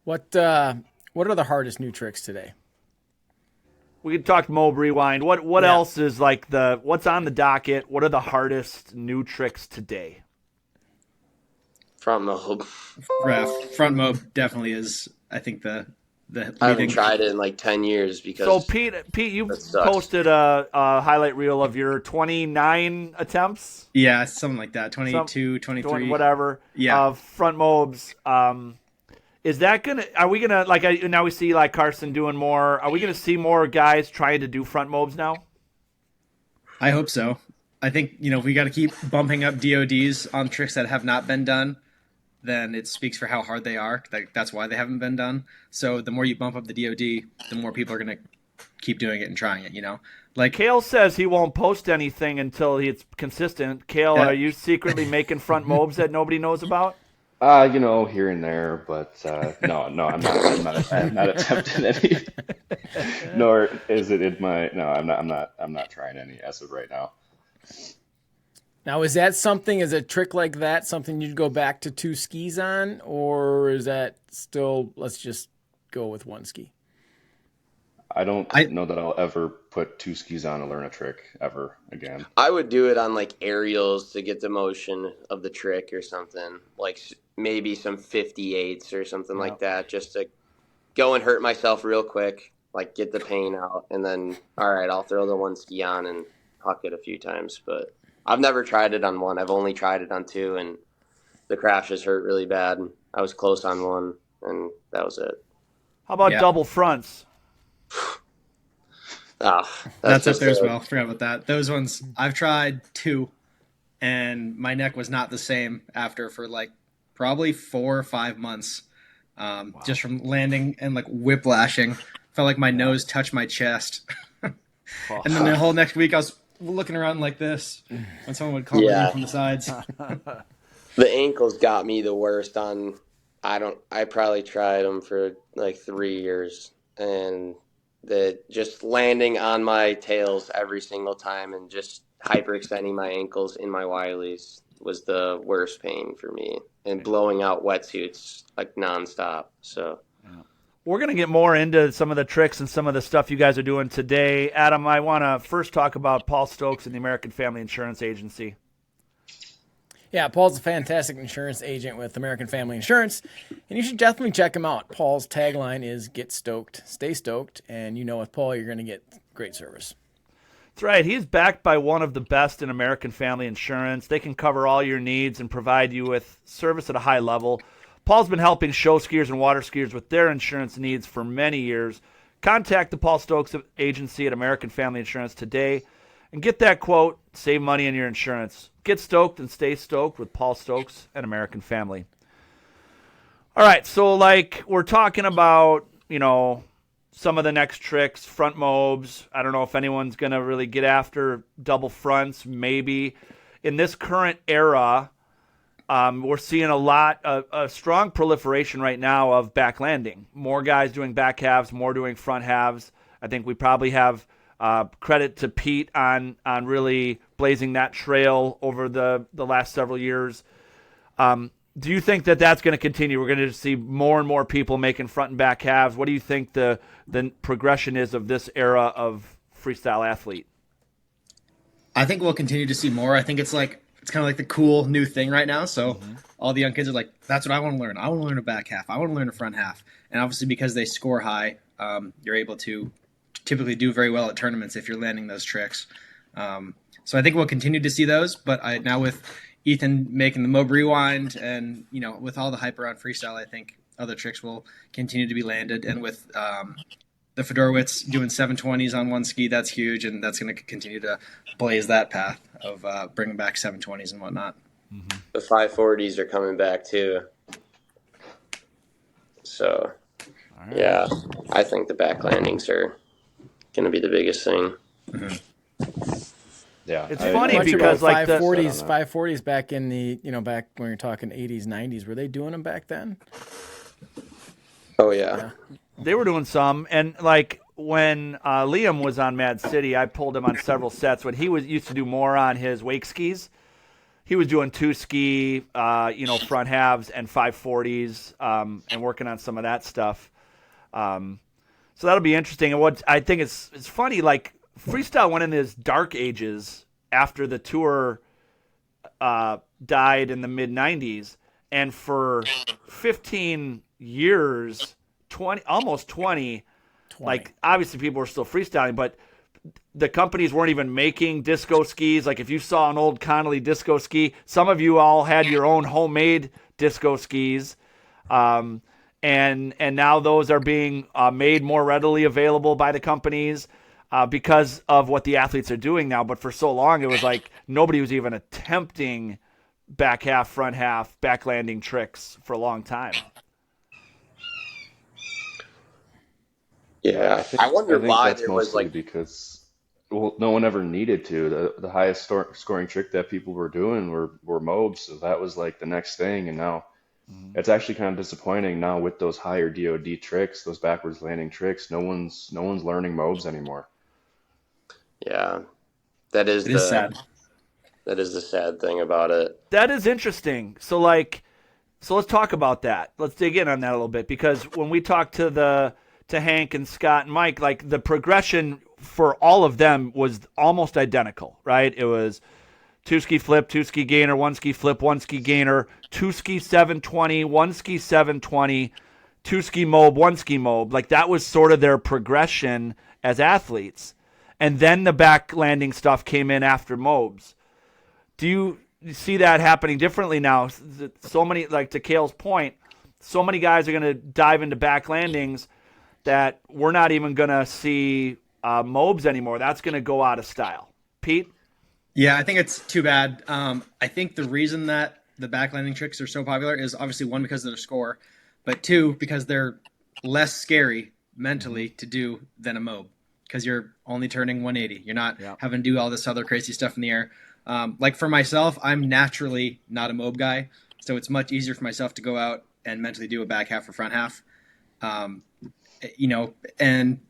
What are the hardest new tricks today? We could talk Mob Rewind. What else is like what's on the docket? What are the hardest new tricks today? Front mob. Front mob definitely is, I think, the I haven't tried it in like 10 years because. So Pete, you posted a highlight reel of your 29 attempts. Yeah, something like that. 22, 23, whatever. Yeah. Front mobs. Is that are we gonna now we see like Carson doing more? Are we gonna see more guys trying to do front mobs now? I hope so. I think we got to keep bumping up DODs on tricks that have not been done. Then it speaks for how hard they are. That's why they haven't been done. So the more you bump up the DOD, the more people are going to keep doing it and trying it, Like Cale says he won't post anything until it's consistent. Cale, are you secretly making front mobs that nobody knows about? Here and there, but no, I'm not attempting any. Nor is it in my. No, I'm not trying any as of right now. Now, is a trick like that something you'd go back to two skis on, or is that still, let's just go with one ski? I don't know that I'll ever put two skis on and learn a trick ever again. I would do it on like aerials to get the motion of the trick or something, like maybe some 58s or something like that, just to go and hurt myself real quick, like get the pain out, and then, all right, I'll throw the one ski on and huck it a few times. But I've never tried it on one. I've only tried it on two, and the crashes hurt really bad. I was close on one, and that was it. How about double fronts? That's up there as well. Forgot about that. Those ones, I've tried two, and my neck was not the same after for like probably 4 or 5 months, just from landing and like whiplashing. Felt like my nose touched my chest. And then the whole next week I was looking around like this when someone would call me in from the sides. The ankles got me the worst on. I probably tried them for like 3 years, and just landing on my tails every single time and just hyperextending my ankles in my Wileys was the worst pain for me, and blowing out wetsuits like nonstop. So we're going to get more into some of the tricks and some of the stuff you guys are doing today. Adam, I want to first talk about Paul Stokes and the American Family Insurance Agency. Yeah, Paul's a fantastic insurance agent with American Family Insurance, and you should definitely check him out. Paul's tagline is "Get stoked, stay stoked," and with Paul, you're going to get great service. That's right. He's backed by one of the best in American Family Insurance. They can cover all your needs and provide you with service at a high level. Paul's been helping show skiers and water skiers with their insurance needs for many years. Contact the Paul Stokes Agency at American Family Insurance today and get that quote, save money on your insurance. Get stoked and stay stoked with Paul Stokes and American Family. All right, so like we're talking about, some of the next tricks, front mobs. I don't know if anyone's going to really get after double fronts, maybe. In this current era, we're seeing a strong proliferation right now of back landing. More guys doing back halves, more doing front halves. I think we probably have credit to Pete on really blazing that trail over the last several years. Do you think that that's going to continue? We're going to see more and more people making front and back halves. What do you think the progression is of this era of freestyle athlete? I think we'll continue to see more. I think it's kind of like the cool new thing right now. So all the young kids are like, that's what I want to learn. I want to learn a back half. I want to learn a front half. And obviously because they score high, you're able to typically do very well at tournaments if you're landing those tricks. So I think we'll continue to see those. But now with Ethan making the mob rewind and, with all the hype around freestyle, I think other tricks will continue to be landed. And with the Fedorowicz doing 720s on one ski, that's huge. And that's going to continue to blaze that path of bringing back 720s and whatnot. Mm-hmm. The 540s are coming back too. So, yeah, I think the back landings are going to be the biggest thing. Mm-hmm. Yeah, it's funny because like 540s back in the back when you're talking 80s 90s, were they doing them back then? Oh yeah. They were doing some, and like when Liam was on Mad City, I pulled him on several sets when he used to do more on his wake skis. He was doing 2-ski, front halves and 540s, and working on some of that stuff. So that'll be interesting. And what I think it's funny, like freestyle went in his dark ages after the tour died in the mid 90s, and for 15 years, almost 20, like obviously people were still freestyling, but the companies weren't even making disco skis. Like if you saw an old Connolly disco ski, some of you all had your own homemade disco skis. And now those are being made more readily available by the companies because of what the athletes are doing now. But for so long, it was like nobody was even attempting back half, front half, back landing tricks for a long time. Yeah, I wonder why that's there was mostly because no one ever needed to. The highest scoring trick that people were doing were mobs, so that was like the next thing. And now it's actually kind of disappointing now with those higher DOD tricks, those backwards landing tricks. No one's learning mobs anymore. Yeah, that is sad. That is the sad thing about it. That is interesting. So let's talk about that. Let's dig in on that a little bit, because when we talk to Hank and Scott and Mike, like the progression for all of them was almost identical, right? It was 2-ski flip, 2-ski gainer, 1-ski flip, 1-ski gainer, 2-ski 720, 1-ski 720, 2-ski mob, 1-ski mob. Like that was sort of their progression as athletes. And then the back landing stuff came in after mobs. Do you see that happening differently now? So many, like to Cale's point, so many guys are going to dive into back landings that we're not even going to see mobs anymore. That's going to go out of style. Pete? Yeah, I think it's too bad. I think the reason that the back landing tricks are so popular is obviously one, because of their score, but two, because they're less scary mentally to do than a mob. because you're only turning 180. You're not Yeah. having to do all this other crazy stuff in the air. Like for myself, I'm naturally not a mob guy, so it's much easier for myself to go out and mentally do a back half or front half. And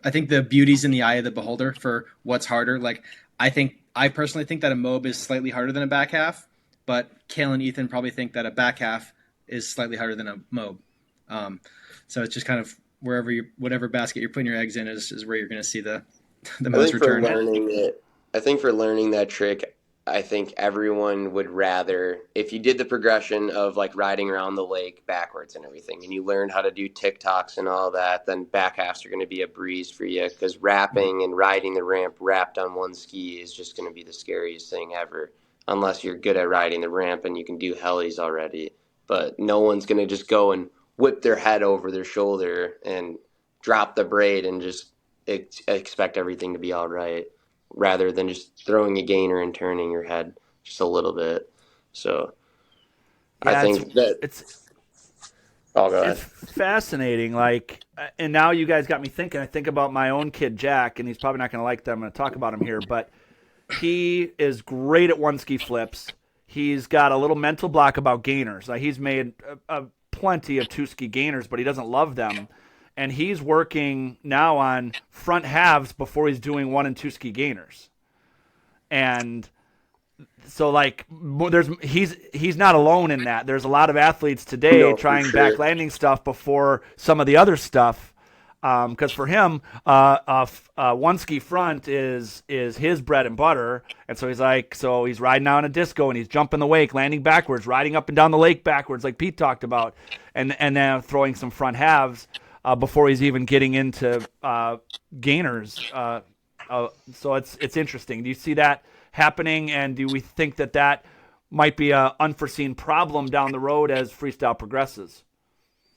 I think the beauty's in the eye of the beholder for what's harder. Like I personally think that a mob is slightly harder than a back half, but Cale and Ethan probably think that a back half is slightly harder than a mob. So it's just kind of whatever basket you're putting your eggs in is where you're going to see the most return. I think for learning that trick, I think everyone would rather, if you did the progression of like riding around the lake backwards and everything, and you learned how to do TikToks and all that, then back halves are going to be a breeze for you, because wrapping and riding the ramp wrapped on one ski is just going to be the scariest thing ever, unless you're good at riding the ramp and you can do helis already. But no one's going to just go and whip their head over their shoulder and drop the braid and just expect everything to be all right, rather than just throwing a gainer and turning your head just a little bit. So Yeah, I think that it's I'll go ahead. It's fascinating. Like, and now you guys got me thinking. I think about my own kid, Jack, and he's probably not going to like that I'm going to talk about him here, but he is great at one ski flips. He's got a little mental block about gainers. Like, he's made plenty of two ski gainers, but he doesn't love them. And he's working now on front halves before he's doing one and two ski gainers. And so, like, he's not alone in that. There's a lot of athletes today trying back landing stuff before some of the other stuff. Because for him, one ski front is his bread and butter. And so he's riding down a disco and he's jumping the wake, landing backwards, riding up and down the lake backwards, like Pete talked about, and then throwing some front halves before he's even getting into gainers. So it's interesting. Do you see that happening, and do we think that might be an unforeseen problem down the road as freestyle progresses?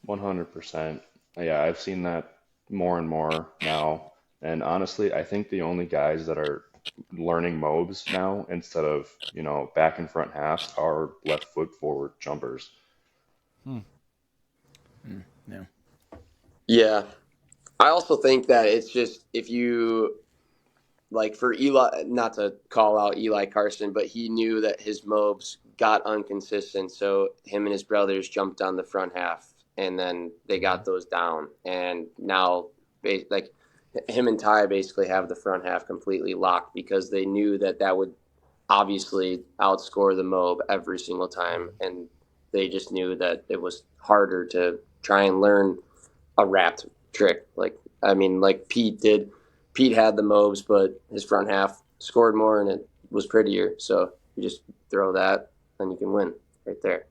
100%. Yeah, I've seen that more and more now. And honestly, I think the only guys that are learning mobs now instead of, back and front halves are left foot forward jumpers. Yeah. Yeah. I also think that it's just, if you, like, for Eli, not to call out Eli Carson, but he knew that his mobs got inconsistent, so him and his brothers jumped on the front half, and then they got those down. And now, like, him and Ty basically have the front half completely locked, because they knew that would obviously outscore the mob every single time, and they just knew that it was harder to try and learn a wrapped trick. Like Pete did. Pete had the mobs, but his front half scored more and it was prettier. So you just throw that and you can win right there.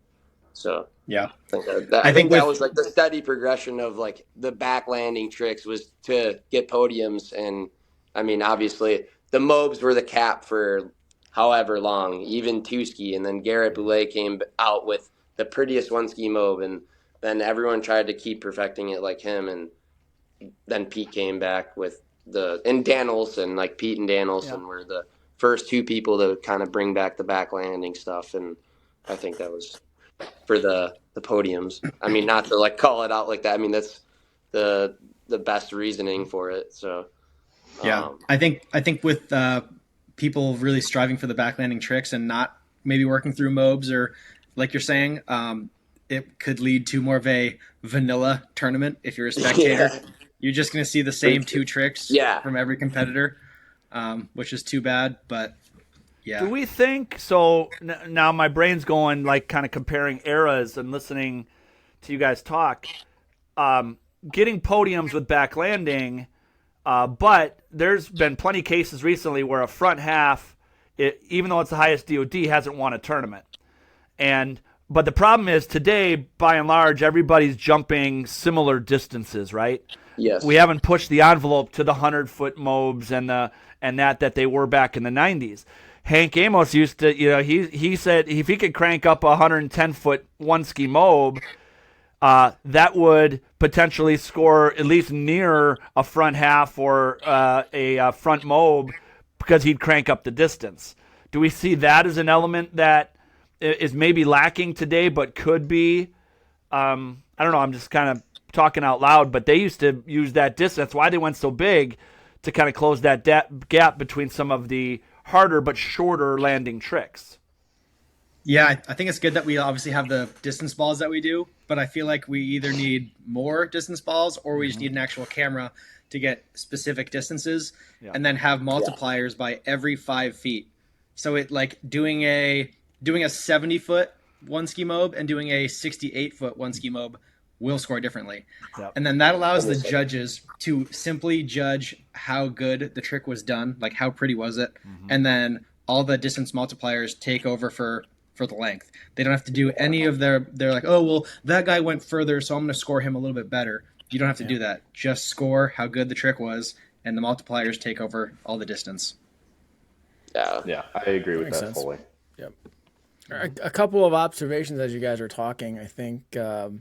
So yeah, I think that was like the steady progression of like the back landing tricks was to get podiums. And I mean, obviously the mobs were the cap for however long, even two ski. And then Garrett Boulay came out with the prettiest one ski mob, and then everyone tried to keep perfecting it like him. And then Pete came back with and Dan Olson, like Pete and Dan Olson were the first two people to kind of bring back the back landing stuff. And I think that was for the podiums. I mean, not to like call it out like that. I mean, that's the best reasoning for it. So yeah, I think with people really striving for the back landing tricks and not maybe working through mobs, or like you're saying, it could lead to more of a vanilla tournament. If you're a spectator, you're just going to see the same two tricks from every competitor, which is too bad. But yeah, do we think so? Now my brain's going like kind of comparing eras and listening to you guys talk. Getting podiums with back landing, but there's been plenty of cases recently where a front half, even though it's the highest DOD, hasn't won a tournament. But the problem is today, by and large, everybody's jumping similar distances, right? Yes. We haven't pushed the envelope to the 100-foot mobs and that they were back in the 90s. Hank Amos used to, he said if he could crank up a 110-foot one-ski mob, that would potentially score at least near a front half or a front mob, because he'd crank up the distance. Do we see that as an element that is maybe lacking today but could be? I don't know, I'm just kind of talking out loud, but they used to use that distance. That's why they went so big, to kind of close that gap between some of the harder but shorter landing tricks. Yeah, I think it's good that we obviously have the distance balls that we do, but I feel like we either need more distance balls or we just need an actual camera to get specific distances, and then have multipliers by every 5 feet. So it like doing a 70-foot one ski mob and doing a 68-foot one ski mob will score differently. Yep. And then that allows the judges to simply judge how good the trick was done, like how pretty was it, and then all the distance multipliers take over for the length. They don't have to do any of they're like, oh, well, that guy went further, so I'm going to score him a little bit better. You don't have to do that. Just score how good the trick was, and the multipliers take over all the distance. Yeah, I agree with that fully. Yep. A couple of observations as you guys are talking. I think, when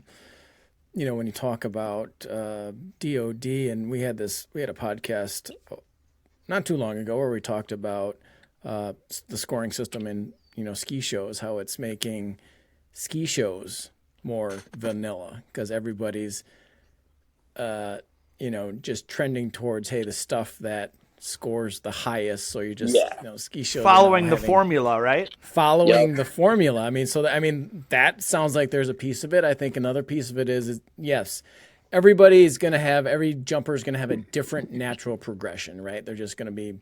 you talk about DOD, and we had a podcast not too long ago where we talked about the scoring system in ski shows, how it's making ski shows more vanilla because everybody's just trending towards, hey, the stuff that scores the highest. So you're just, ski shows following the formula, right? Following the formula. I mean, that sounds like there's a piece of it. I think another piece of it is yes, every jumper is going to have a different natural progression, right? They're just going to be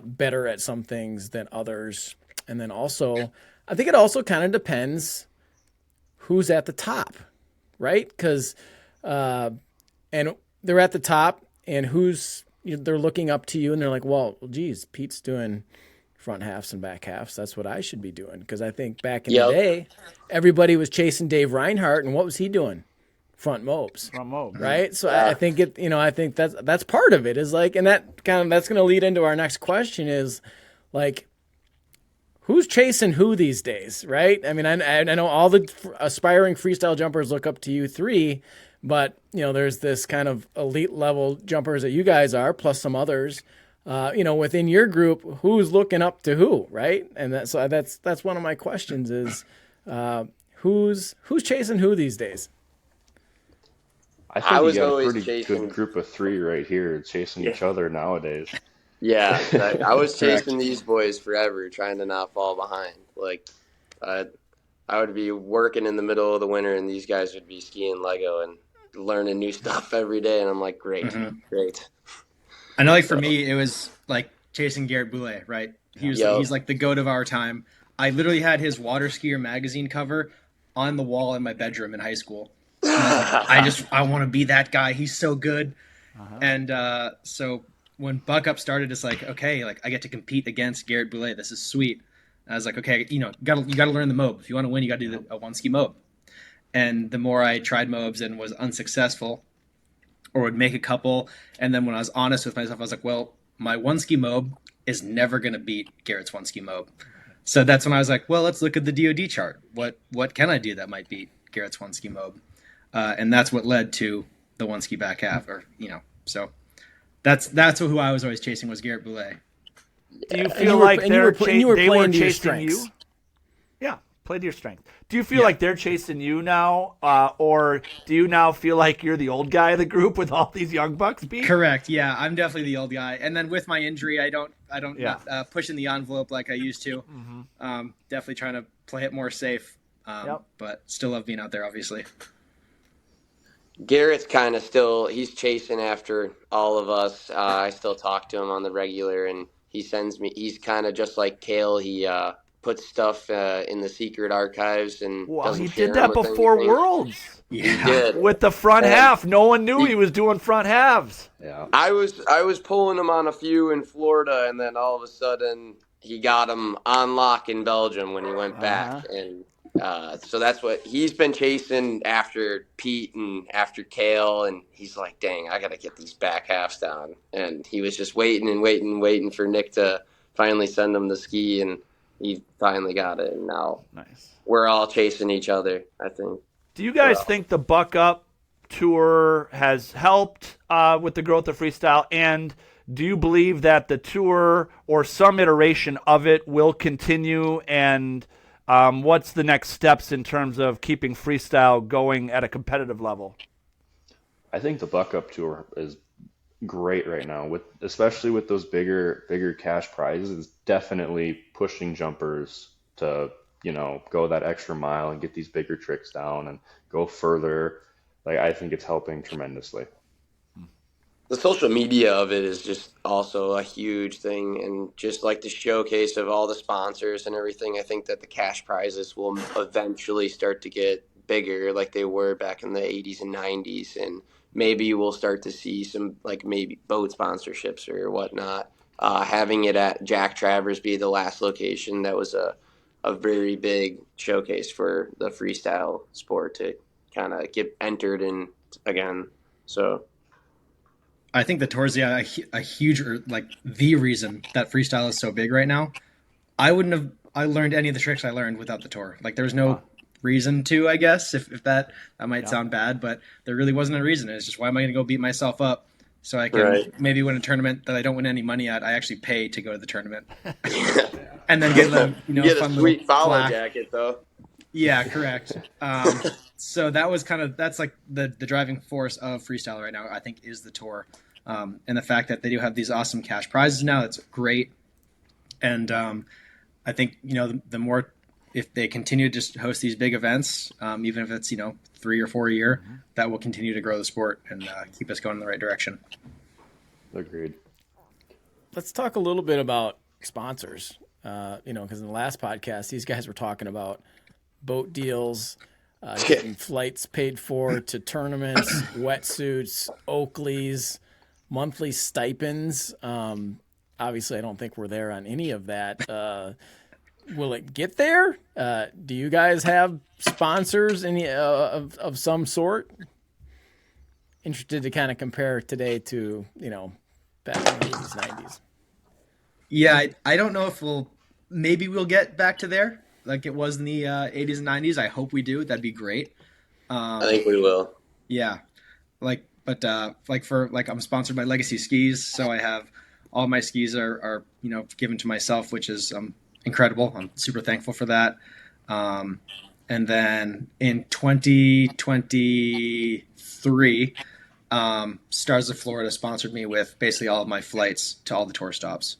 better at some things than others. And then also, I think it also kind of depends who's at the top, right? Because, and they're at the top and they're looking up to you and they're like, well, geez, Pete's doing front halves and back halves. That's what I should be doing. Because I think back in the day, everybody was chasing Dave Reinhardt, and what was he doing? Front mopes. Right? So I think I think that's part of it is like, and that's going to lead into our next question is like, who's chasing who these days, right? I mean, I know all the aspiring freestyle jumpers look up to you three, but there's this kind of elite level jumpers that you guys are, plus some others. Within your group, who's looking up to who, right? And that's one of my questions is, who's chasing who these days? I think we got a pretty good group of three right here chasing each other nowadays. Yeah, I was chasing these boys forever, trying to not fall behind. Like, I would be working in the middle of the winter, and these guys would be skiing Lego and learning new stuff every day. And I'm like, great. I know, like for me, it was like chasing Garrett Boulet, right? He's like the goat of our time. I literally had his water skier magazine cover on the wall in my bedroom in high school. I want to be that guy. He's so good. And so when Buck Up started, it's like, okay, like I get to compete against Garrett Boulet. This is sweet. I was like, okay, you got to learn the mob. If you want to win, you got to do a one ski mob. And the more I tried mobs and was unsuccessful, or would make a couple, and then when I was honest with myself, I was like, well, my one ski mob is never going to beat Garrett's one ski mob. So that's when I was like, well, let's look at the DoD chart. What can I do that might beat Garrett's one ski mob? And that's what led to the one ski back half, so that's who I was always chasing was Garrett Boulet. Do you feel like they were chasing you? Yeah, play to your strength. Do you feel like they're chasing you now, or do you now feel like you're the old guy of the group with all these young bucks? Pete? Correct. Yeah, I'm definitely the old guy. And then with my injury, I don't pushing the envelope like I used to. Definitely trying to play it more safe, but still love being out there, obviously. Garrett's kind of he's chasing after all of us. I still talk to him on the regular, and he's kind of just like Cale. He puts stuff in the secret archives and he did that before anything. Worlds. Yeah. He did. With the front half. No one knew he was doing front halves. Yeah. I was pulling him on a few in Florida, and then all of a sudden he got him on lock in Belgium when he went back. And so that's what he's been chasing after Pete and after Cale, and he's like, dang, I got to get these back halves down. And he was just waiting for Nick to finally send him the ski, and he finally got it. And now we're all chasing each other, I think. Do you guys think the Buck Up tour has helped with the growth of freestyle? And do you believe that the tour or some iteration of it will continue? And what's the next steps in terms of keeping freestyle going at a competitive level? I think the Buck Up tour is great right now, with especially with those bigger cash prizes. It's definitely pushing jumpers to, go that extra mile and get these bigger tricks down and go further. Like, I think it's helping tremendously. The social media of it is just also a huge thing, and just like the showcase of all the sponsors and everything. I think that the cash prizes will eventually start to get bigger like they were back in the 80s and 90s, and maybe we'll start to see some, like, maybe boat sponsorships or whatnot. Having it at Jack Travers be the last location, that was a very big showcase for the freestyle sport to kind of get entered in again. So I think the tour's a huge, or like the reason that freestyle is so big right now. I learned any of the tricks I learned without the tour. Like, there's no reason to, I guess, if that might sound bad, but there really wasn't a reason. It's just, why am I going to go beat myself up so I can maybe win a tournament that I don't win any money at? I actually pay to go to the tournament and then get a you get a fun sweet little follow plaque. jacket though. Yeah, correct. So that's like the driving force of freestyle right now, I think, is the tour. And the fact that they do have these awesome cash prizes now, that's great. And I think, the more, if they continue to just host these big events, even if it's, 3 or 4 a year, that will continue to grow the sport and keep us going in the right direction. Agreed. Let's talk a little bit about sponsors, because in the last podcast, these guys were talking about boat deals, getting flights paid for to tournaments, wetsuits, Oakleys, monthly stipends. Obviously, I don't think we're there on any of that. Will it get there? Do you guys have sponsors of some sort? Interested to kind of compare today to, back in the 80s, 90s. Yeah, I don't know if maybe we'll get back to there like it was in the 80s and 90s. I hope we do. That'd be great. I think we will. Yeah. I'm sponsored by Legacy Skis, so I have all my skis are given to myself, which is incredible. I'm super thankful for that. And then in 2023, Stars of Florida sponsored me with basically all of my flights to all the tour stops.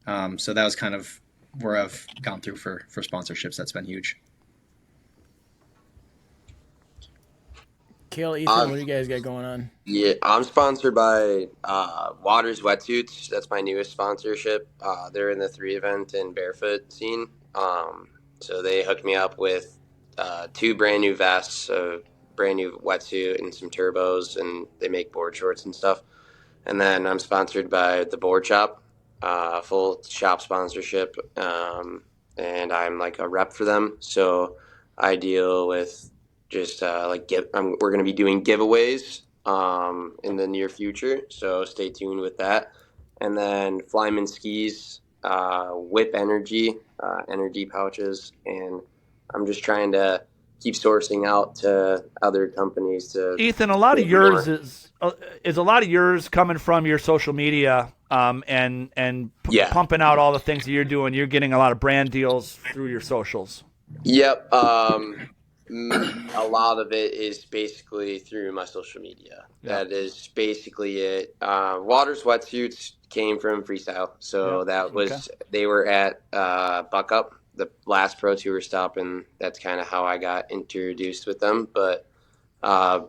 So that was kind of where I've gone through for sponsorships. That's been huge. Cale, Ethan, what do you guys got going on? Yeah, I'm sponsored by Waters Wetsuits. That's my newest sponsorship. They're in the 3 event and barefoot scene. So they hooked me up with 2 brand new vests, a brand new wetsuit, and some turbos, and they make board shorts and stuff. And then I'm sponsored by the Board Shop, full shop sponsorship, and I'm like a rep for them. So I deal with just we're going to be doing giveaways in the near future, so stay tuned with that. And then FlymanSkis, Whip Energy pouches, and I'm just trying to keep sourcing out to other companies to. Ethan, a lot of yours is a lot of yours coming from your social media, and pumping out all the things that you're doing. You're getting a lot of brand deals through your socials. Yep. A lot of it is basically through my social media. Yeah. That is basically it. Waters Wetsuits came from Freestyle, so that was they were at Buck Up, the last Pro Tour stop, and that's kind of how I got introduced with them. But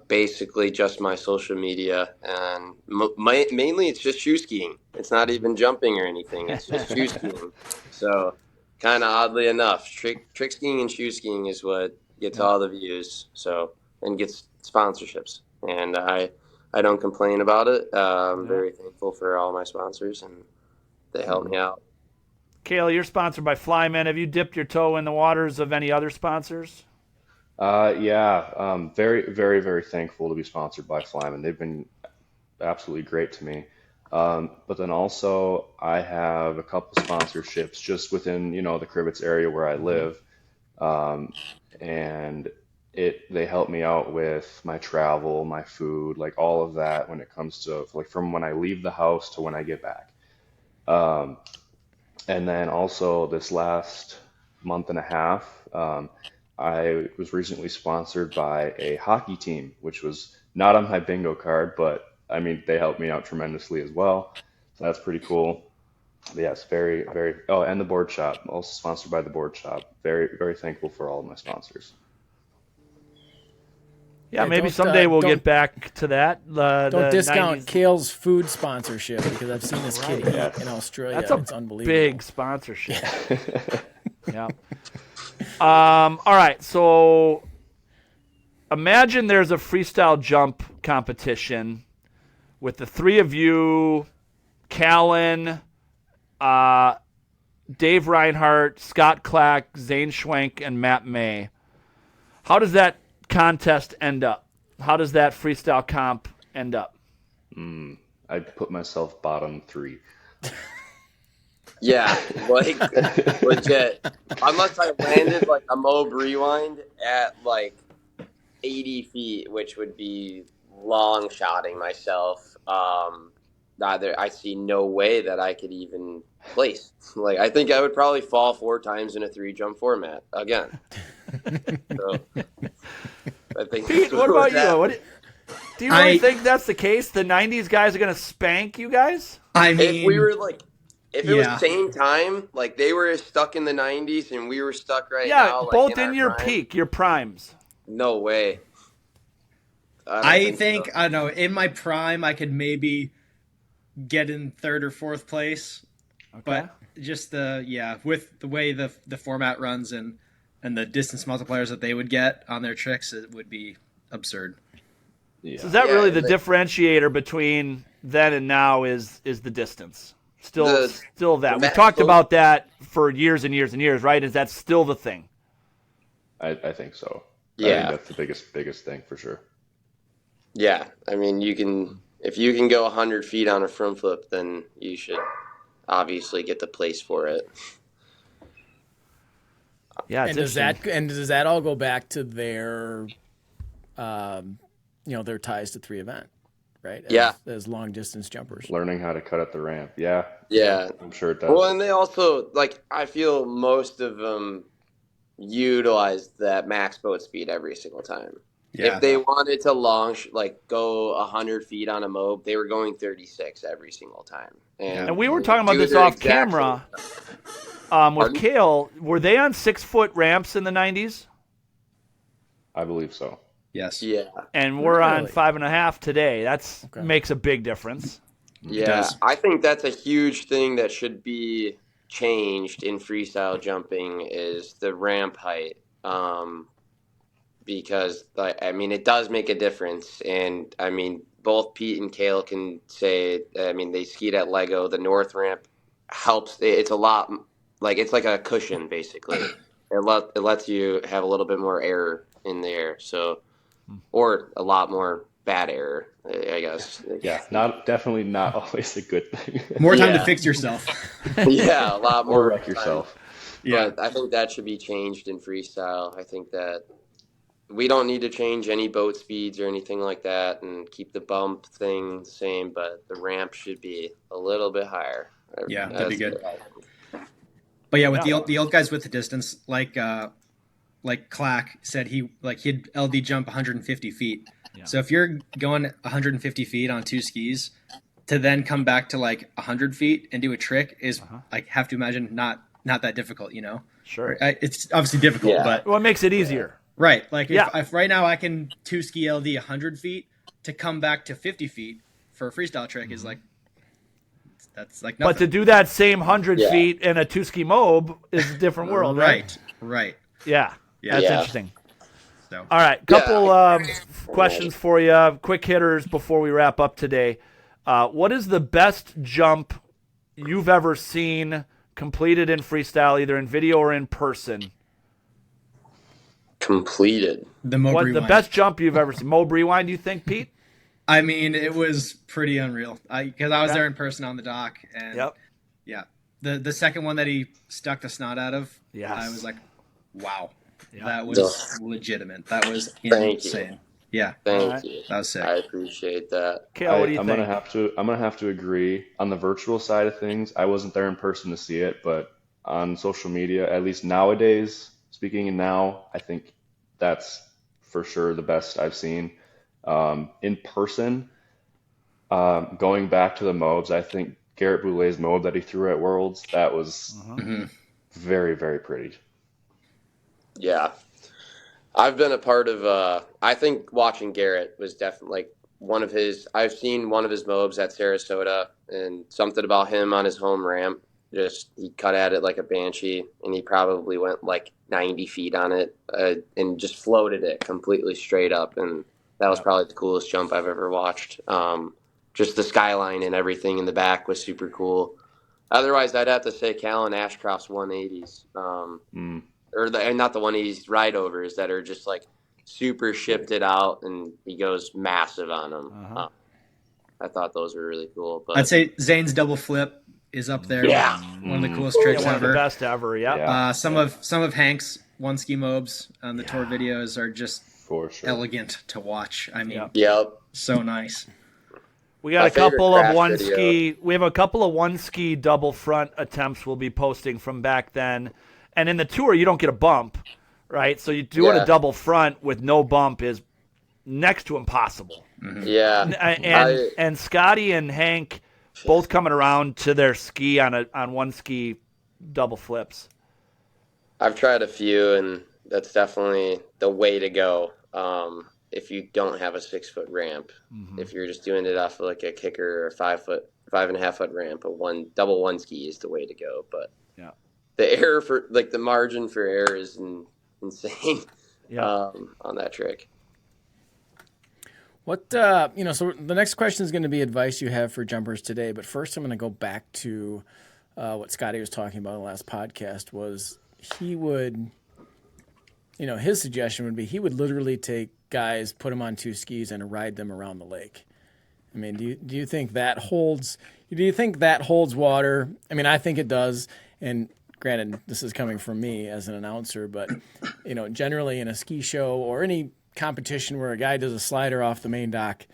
basically just my social media, and mainly it's just shoe skiing. It's not even jumping or anything. It's just shoe skiing. So kind of oddly enough, trick skiing and shoe skiing is what gets all the views, and gets sponsorships, and I don't complain about it. I'm very thankful for all my sponsors, and they help me out. Cale, you're sponsored by Flyman. Have you dipped your toe in the waters of any other sponsors? Very, very, very thankful to be sponsored by Flyman. They've been absolutely great to me. But then also I have a couple sponsorships just within, the Crivets area where I live. And they help me out with my travel, my food, like all of that when it comes to like from when I leave the house to when I get back. And then also this last month and a half, I was recently sponsored by a hockey team, which was not on my bingo card, but I mean, they helped me out tremendously as well. So that's pretty cool. But yes, very, very. Oh, and the board shop, also sponsored by the board shop. Very, very thankful for all of my sponsors. Yeah, maybe don't, someday we'll don't- get back to that. Don't The discount 90s. Cale's food sponsorship because I've seen this kid eat Yes. in Australia. That's a It's unbelievable. big sponsorship. Yeah. All right. So imagine there's a freestyle jump competition with the three of you, Callan, Dave Reinhardt, Scott Clack, Zane Schwenk, and Matt May. How does that contest end up? How does that freestyle comp end up? I'd put myself bottom 3. Yeah, like legit. Unless I landed like a Mob rewind at like 80 feet, which would be long shotting myself. I see no way that I could even place. Like I think I would probably fall 4 times in a 3-jump format again. So I think. Pete, what about you? Do you really think that's the case? The 90s guys are going to spank you guys? I mean, If we were like, if it yeah. was same time, like they were stuck in the 90s and we were stuck right Yeah, now, like both in our your prime, peak, your primes. No way. I think so. I don't know. In my prime, I could maybe get in 3rd or 4th place, but just with the way the format runs and the distance multipliers that they would get on their tricks, it would be absurd. Yeah. So is that Yeah, really the they- differentiator between then and now is the distance? Still that. We max talked float- about that for years and years and years, right? Is that still the thing? I think so. I Yeah. think that's the biggest thing for sure. Yeah, I mean, if you can go 100 feet on a front flip, then you should obviously get the place for it. Yeah, it's Does that all go back to their, their ties to 3 event, right? As long distance jumpers. Learning how to cut at the ramp. Yeah. Yeah. I'm sure it does. Well, and they also, like, I feel most of them utilize that max boat speed every single time. Yeah. If they wanted to go 100 feet on a mob, they were going 36 every single time. And we were talking about do this their off exact camera with Pardon? Cale. Were they on 6-foot ramps in the 90s? I believe so. Yes. Yeah. And we're on Really? 5.5 today. That's makes a big difference. Yeah. does. I think that's a huge thing that should be changed in freestyle jumping is the ramp height. Because it does make a difference, and I mean both Pete and Cale can say. I mean they skied at Lego. The north ramp helps. It's a lot it's like a cushion basically. It lets you have a little bit more air in the air, or a lot more bad air, I guess. Yeah, definitely not always a good thing. More time to Yeah. fix yourself. Yeah, a lot more. Or wreck yourself. Yeah. But I think that should be changed in freestyle. I think that we don't need to change any boat speeds or anything like that and keep the bump thing the same, but the ramp should be a little bit higher. Yeah, that'd be That's good. what I think. But yeah, with the old guys with the distance, like Clack said, he'd LD jump 150 feet. Yeah. So if you're going 150 feet on 2 skis, to then come back to like 100 feet and do a trick is have to imagine not that difficult, you know. Sure. It's obviously difficult, Yeah. but What makes it easier? right. Like Yeah. if right now I can 2 ski LD 100 feet to come back to 50 feet for a freestyle trick is like that's like nothing. But to do that same 100 Yeah. feet in a 2-ski mob is a different world, right? Right. Yeah. That's Yeah. interesting. So All right, couple questions for you, quick hitters before we wrap up today. What is the best jump you've ever seen completed in freestyle, either in video or in person? Completed. the Mob The rewind. best jump you've ever seen? Mob rewind, you think, Pete? I mean, it was pretty unreal. Because I was there in person on the dock, and yeah, the second one that he stuck the snot out of, Yes. I was like, wow, Yeah. that was legitimate. That was Thank you. insane. Yeah, Thank Alright. you. that was sick. I appreciate that. Cale, what do you I'm think? gonna have to agree on the virtual side of things. I wasn't there in person to see it, but on social media, at least nowadays, speaking now, I think that's for sure the best I've seen. In person, Going back to the mobs, I think Garrett Boulet's mob that he threw at Worlds, that was very, very pretty. Yeah. I've been a part of, I think watching Garrett was definitely like I've seen one of his mobs at Sarasota, and something about him on his home ramp. Just, he cut at it like a banshee, and he probably went like 90 feet on it, and just floated it completely straight up. And that was probably the coolest jump I've ever watched. Just the skyline and everything in the back was super cool. Otherwise, I'd have to say Cale and Ashcroft's 180s. And not the 180s ride overs that are just like super shifted out, and he goes massive on them. I thought those were really cool. But I'd say Zane's double flip is up there. Yeah. One of the coolest tricks One of the ever. best ever. Yeah. Yeah, Some of Hank's one ski mobs on the tour videos are just for sure. elegant to watch. I mean, Yep. so nice. We got My a couple favorite of crash one video. ski. We have a couple of one ski double front attempts we'll be posting from back then. And in the tour, you don't get a bump, right? So you doing a double front with no bump is next to impossible. Yeah. And Scotty and Hank both coming around to their ski on one ski double flips. I've tried a few, and that's definitely the way to go. If you don't have a 6-foot ramp, if you're just doing it off of like a kicker or a 5.5 foot ramp, double one ski is the way to go. But the error for like the margin for error is insane on that trick. What so the next question is going to be advice you have for jumpers today. But first, I'm going to go back to what Scotty was talking about in the last podcast. Was he would, his suggestion would be he would literally take guys, put them on two skis, and ride them around the lake. I mean, do you think that holds? Do you think that holds water? I mean, I think it does. And granted, this is coming from me as an announcer, but generally in a ski show or any competition where a guy does a slider off the main dock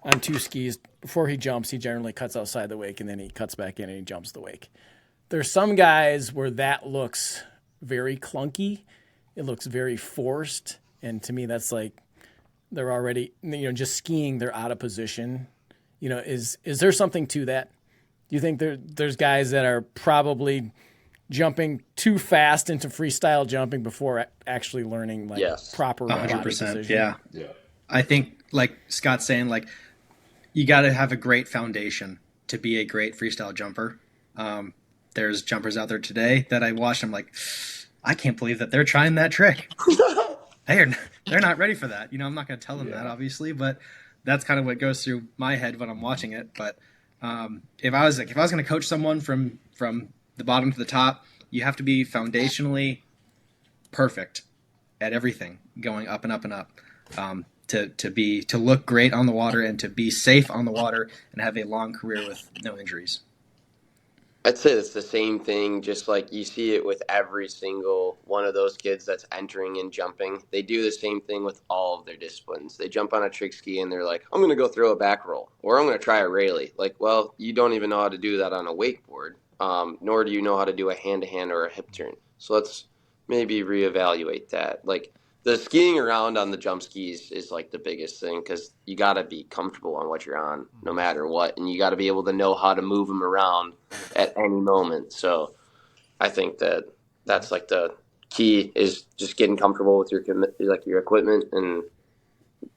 on two skis, before he jumps, he generally cuts outside the wake, and then he cuts back in and he jumps the wake. There's some guys where that looks very clunky. It looks very forced. And to me, that's like they're already, just skiing, they're out of position. Is there something to that? Do you think there's guys that are probably jumping too fast into freestyle jumping before actually learning proper body 100%. position? Yeah. I think, like Scott's saying, like you got to have a great foundation to be a great freestyle jumper. There's jumpers out there today that I watched. I'm like, I can't believe that they're trying that trick. They're not ready for that. I'm not going to tell them that, obviously, but that's kind of what goes through my head when I'm watching it. But if I was going to coach someone from the bottom to the top, you have to be foundationally perfect at everything, going up and up and up, to look great on the water and to be safe on the water and have a long career with no injuries. I'd say it's the same thing, just like you see it with every single one of those kids that's entering and jumping. They do the same thing with all of their disciplines. They jump on a trick ski and they're like, I'm going to go throw a back roll, or I'm going to try a Rayleigh. Like, well, you don't even know how to do that on a wakeboard, nor do you know how to do a hand-to-hand or a hip turn. So let's maybe reevaluate that. Like, the skiing around on the jump skis is like the biggest thing, because you got to be comfortable on what you're on no matter what, and you got to be able to know how to move them around at any moment. So I think that's like the key, is just getting comfortable with your equipment and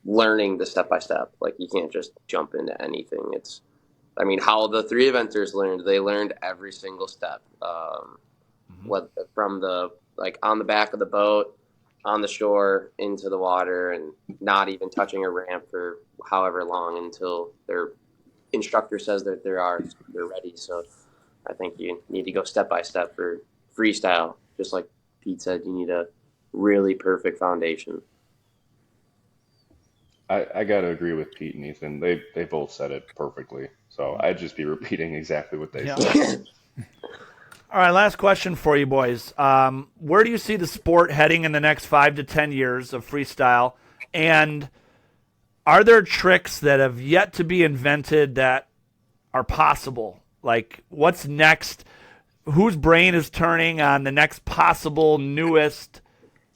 learning the step by step. Like, you can't just jump into anything. How the three eventers they learned every single step, from the on the back of the boat, on the shore, into the water, and not even touching a ramp for however long until their instructor says that they're ready. So I think you need to go step by step for freestyle. Just like Pete said, you need a really perfect foundation. I got to agree with Pete and Ethan. They both said it perfectly. So I'd just be repeating exactly what they said. All right, last question for you boys. Where do you see the sport heading in the next 5 to 10 years of freestyle? And are there tricks that have yet to be invented that are possible? Like, what's next? Whose brain is turning on the next possible newest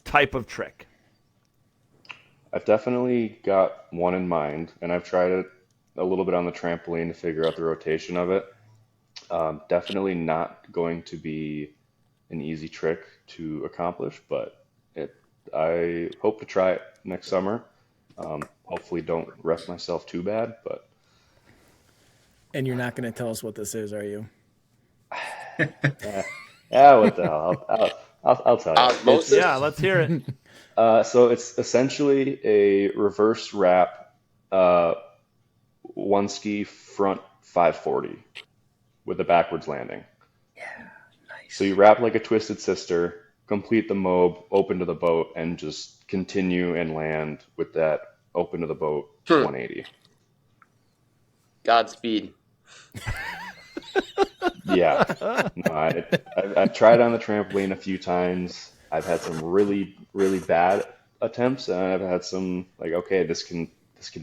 type of trick? I've definitely got one in mind, and I've tried it a little bit on the trampoline to figure out the rotation of it. Definitely not going to be an easy trick to accomplish, but I hope to try it next summer. Hopefully don't wreck myself too bad, but. And you're not going to tell us what this is, are you? Yeah, what the hell? I'll tell you. Osmosis? Yeah, let's hear it. So it's essentially a reverse wrap, one ski front 540 with a backwards landing. Yeah, nice. So you wrap like a twisted sister, complete the mob, open to the boat, and just continue and land with that open to the boat 180. Godspeed. Yeah. No, I've tried on the trampoline a few times. I've had some really, really bad attempts, and I've had some like, okay, this can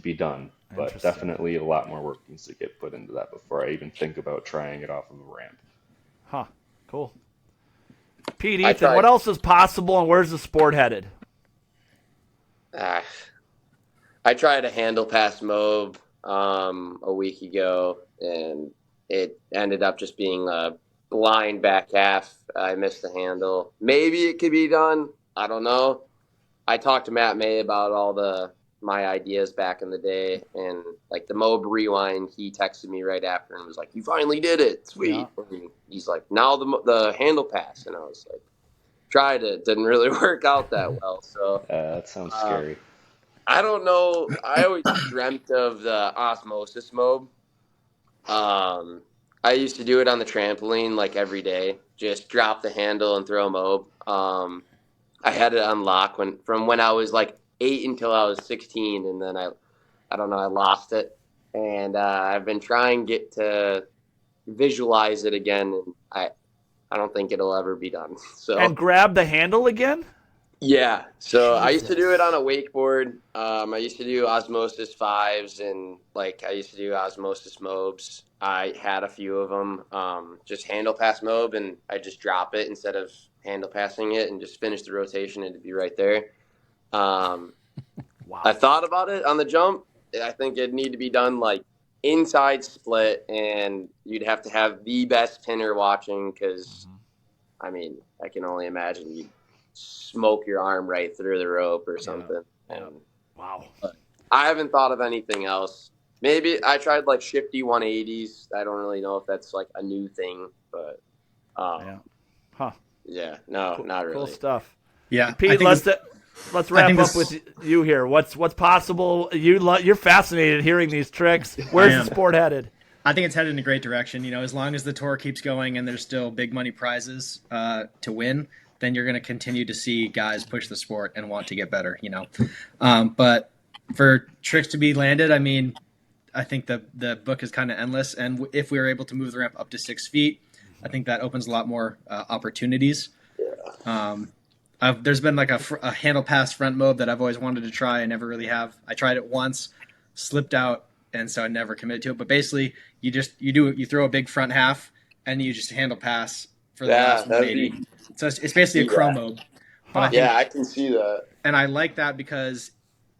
be done. But definitely a lot more work needs to get put into that before I even think about trying it off of a ramp. Huh. Cool. Pete, Ethan, what else is possible, and where's the sport headed? I tried a handle pass mob a week ago, and it ended up just being a blind back half. I missed the handle. Maybe it could be done. I don't know. I talked to Matt May about all my ideas back in the day, and like the mob rewind, he texted me right after and was like, "You finally did it, sweet." Yeah. And he's like, "Now the handle pass," and I was like, "Tried it, didn't really work out that well." So that sounds scary. I don't know. I always dreamt of the osmosis mob. I used to do it on the trampoline like every day. Just drop the handle and throw a mob. I had it on lock from when I was like 8 until I was 16, and then I don't know, I lost it. And I've been trying to visualize it again, and I don't think it'll ever be done. So and grab the handle again? Yeah. So Jesus. I used to do it on a wakeboard. I used to do osmosis 5s, and like I used to do osmosis mobs. I had a few of them. Just handle pass mob, and I just drop it instead of handle passing it, and just finish the rotation, and it'd be right there. Wow. I thought about it on the jump. I think it'd need to be done like inside split, and you'd have to have the best pinner watching because, I mean, I can only imagine you'd smoke your arm right through the rope or something. Yeah. Wow. I haven't thought of anything else. Maybe I tried like shifty 180s. I don't really know if that's like a new thing, but yeah, no, cool, not really. Cool stuff. Yeah, Pete, let's wrap up with you here. What's possible? You're fascinated hearing these tricks. Where's the sport headed? I think it's headed in a great direction. You know, as long as the tour keeps going and there's still big money prizes to win, then you're going to continue to see guys push the sport and want to get better, you know. But for tricks to be landed, I mean, I think the book is kind of endless. And if we were able to move the ramp up to 6 feet, I think that opens a lot more opportunities. Yeah. There's been like a handle pass front mob that I've always wanted to try. I never really have. I tried it once, slipped out, and so I never committed to it. But basically, you throw a big front half, and you just handle pass for the last 180. So it's basically a crow mob. But I can see that. And I like that because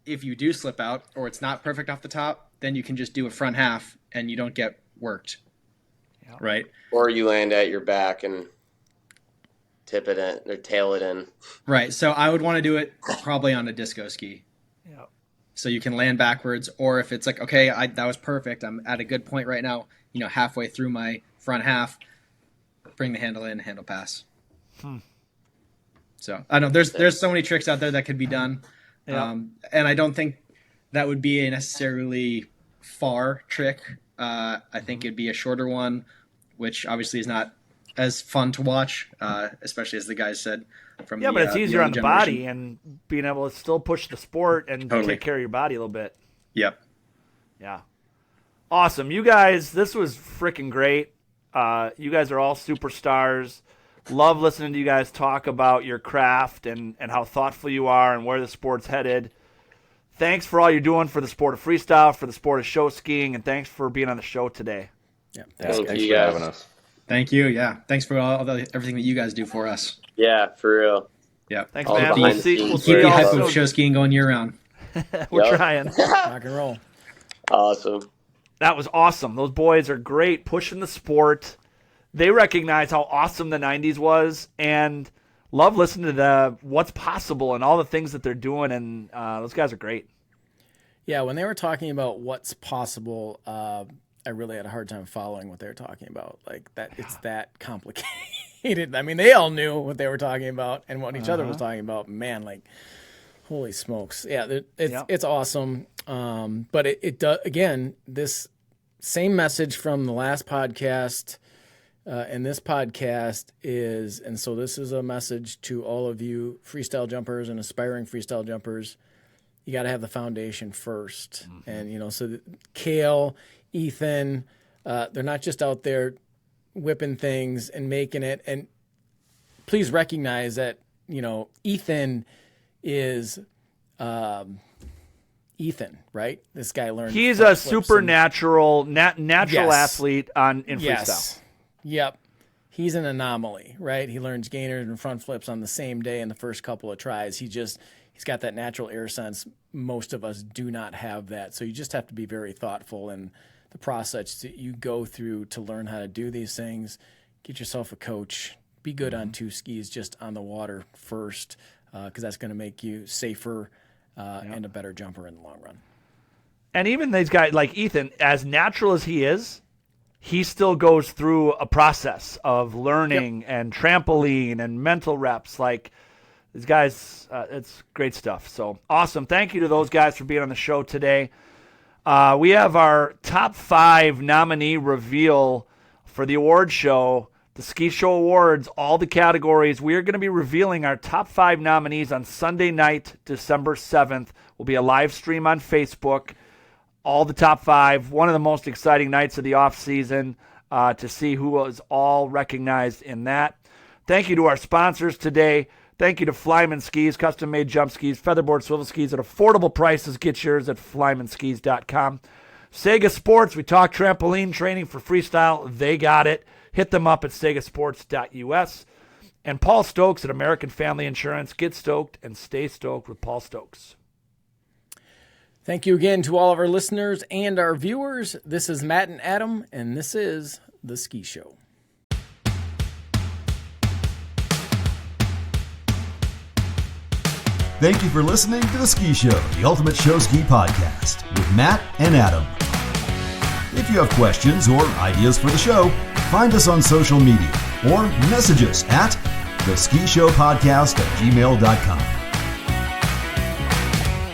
if you do slip out or it's not perfect off the top, then you can just do a front half and you don't get worked. Yeah. Right? Or you land at your back and tip it in or tail it in. Right. So I would want to do it probably on a disco ski. Yeah. So you can land backwards, or if it's like, okay, that was perfect. I'm at a good point right now, you know, halfway through my front half, bring the handle in, handle pass. So I know there's so many tricks out there that could be done. Yeah. And I don't think that would be a necessarily far trick. I think it'd be a shorter one, which obviously is not as fun to watch, especially as the guys said. But it's easier on the body and being able to still push the sport and take care of your body a little bit. Yep. Yeah. Awesome. You guys, this was freaking great. You guys are all superstars. Love listening to you guys talk about your craft and how thoughtful you are and where the sport's headed. Thanks for all you're doing for the sport of freestyle, for the sport of show skiing, and thanks for being on the show today. Yeah, thanks for having us. Thank you. Yeah, thanks for everything that you guys do for us. Yeah, for real. Yeah, thanks, man. We'll see keep the hype of show skiing going year round. We're trying. Rock and roll. Awesome. That was awesome. Those boys are great, pushing the sport. They recognize how awesome the 90s was and love listening to what's possible and all the things that they're doing, and those guys are great. Yeah, when they were talking about what's possible, I really had a hard time following what they were talking about. Like that, it's that complicated. I mean, they all knew what they were talking about and what each other was talking about. Man, like, holy smokes! Yeah, it's awesome. But it does, again, this same message from the last podcast and this podcast is, and so this is a message to all of you freestyle jumpers and aspiring freestyle jumpers. You got to have the foundation first. And, so Cale, Ethan, they're not just out there whipping things and making it. And please recognize that, Ethan is Ethan, right? This guy learned. He's a supernatural, natural athlete in freestyle. Yep. He's an anomaly, right? He learns gainers and front flips on the same day in the first couple of tries. He's got that natural air sense. Most of us do not have that. So you just have to be very thoughtful in the process that you go through to learn how to do these things. Get yourself a coach. Be good on two skis, just on the water first, because that's going to make you safer and a better jumper in the long run. And even these guys like Ethan, as natural as he is, he still goes through a process of learning and trampoline and mental reps. Like, these guys, it's great stuff. So awesome. Thank you to those guys for being on the show today. We have our top 5 nominee reveal for the award show, the Ski Show Awards, all the categories. We are going to be revealing our top 5 nominees on Sunday night, December 7th. Will be a live stream on Facebook. All the top 5, one of the most exciting nights of the off season to see who was all recognized in that. Thank you to our sponsors today. Thank you to FlymanSkis, custom-made jump skis, Featherboard swivel skis at affordable prices. Get yours at FlymanSkis.com. Saga Sports, we talk trampoline training for freestyle. They got it. Hit them up at sagasports.us. And Paul Stokes at American Family Insurance. Get stoked and stay stoked with Paul Stokes. Thank you again to all of our listeners and our viewers. This is Matt and Adam, and this is The Ski Show. Thank you for listening to The Ski Show, the ultimate show ski podcast with Matt and Adam. If you have questions or ideas for the show, find us on social media or message us at theskishowpodcast@gmail.com.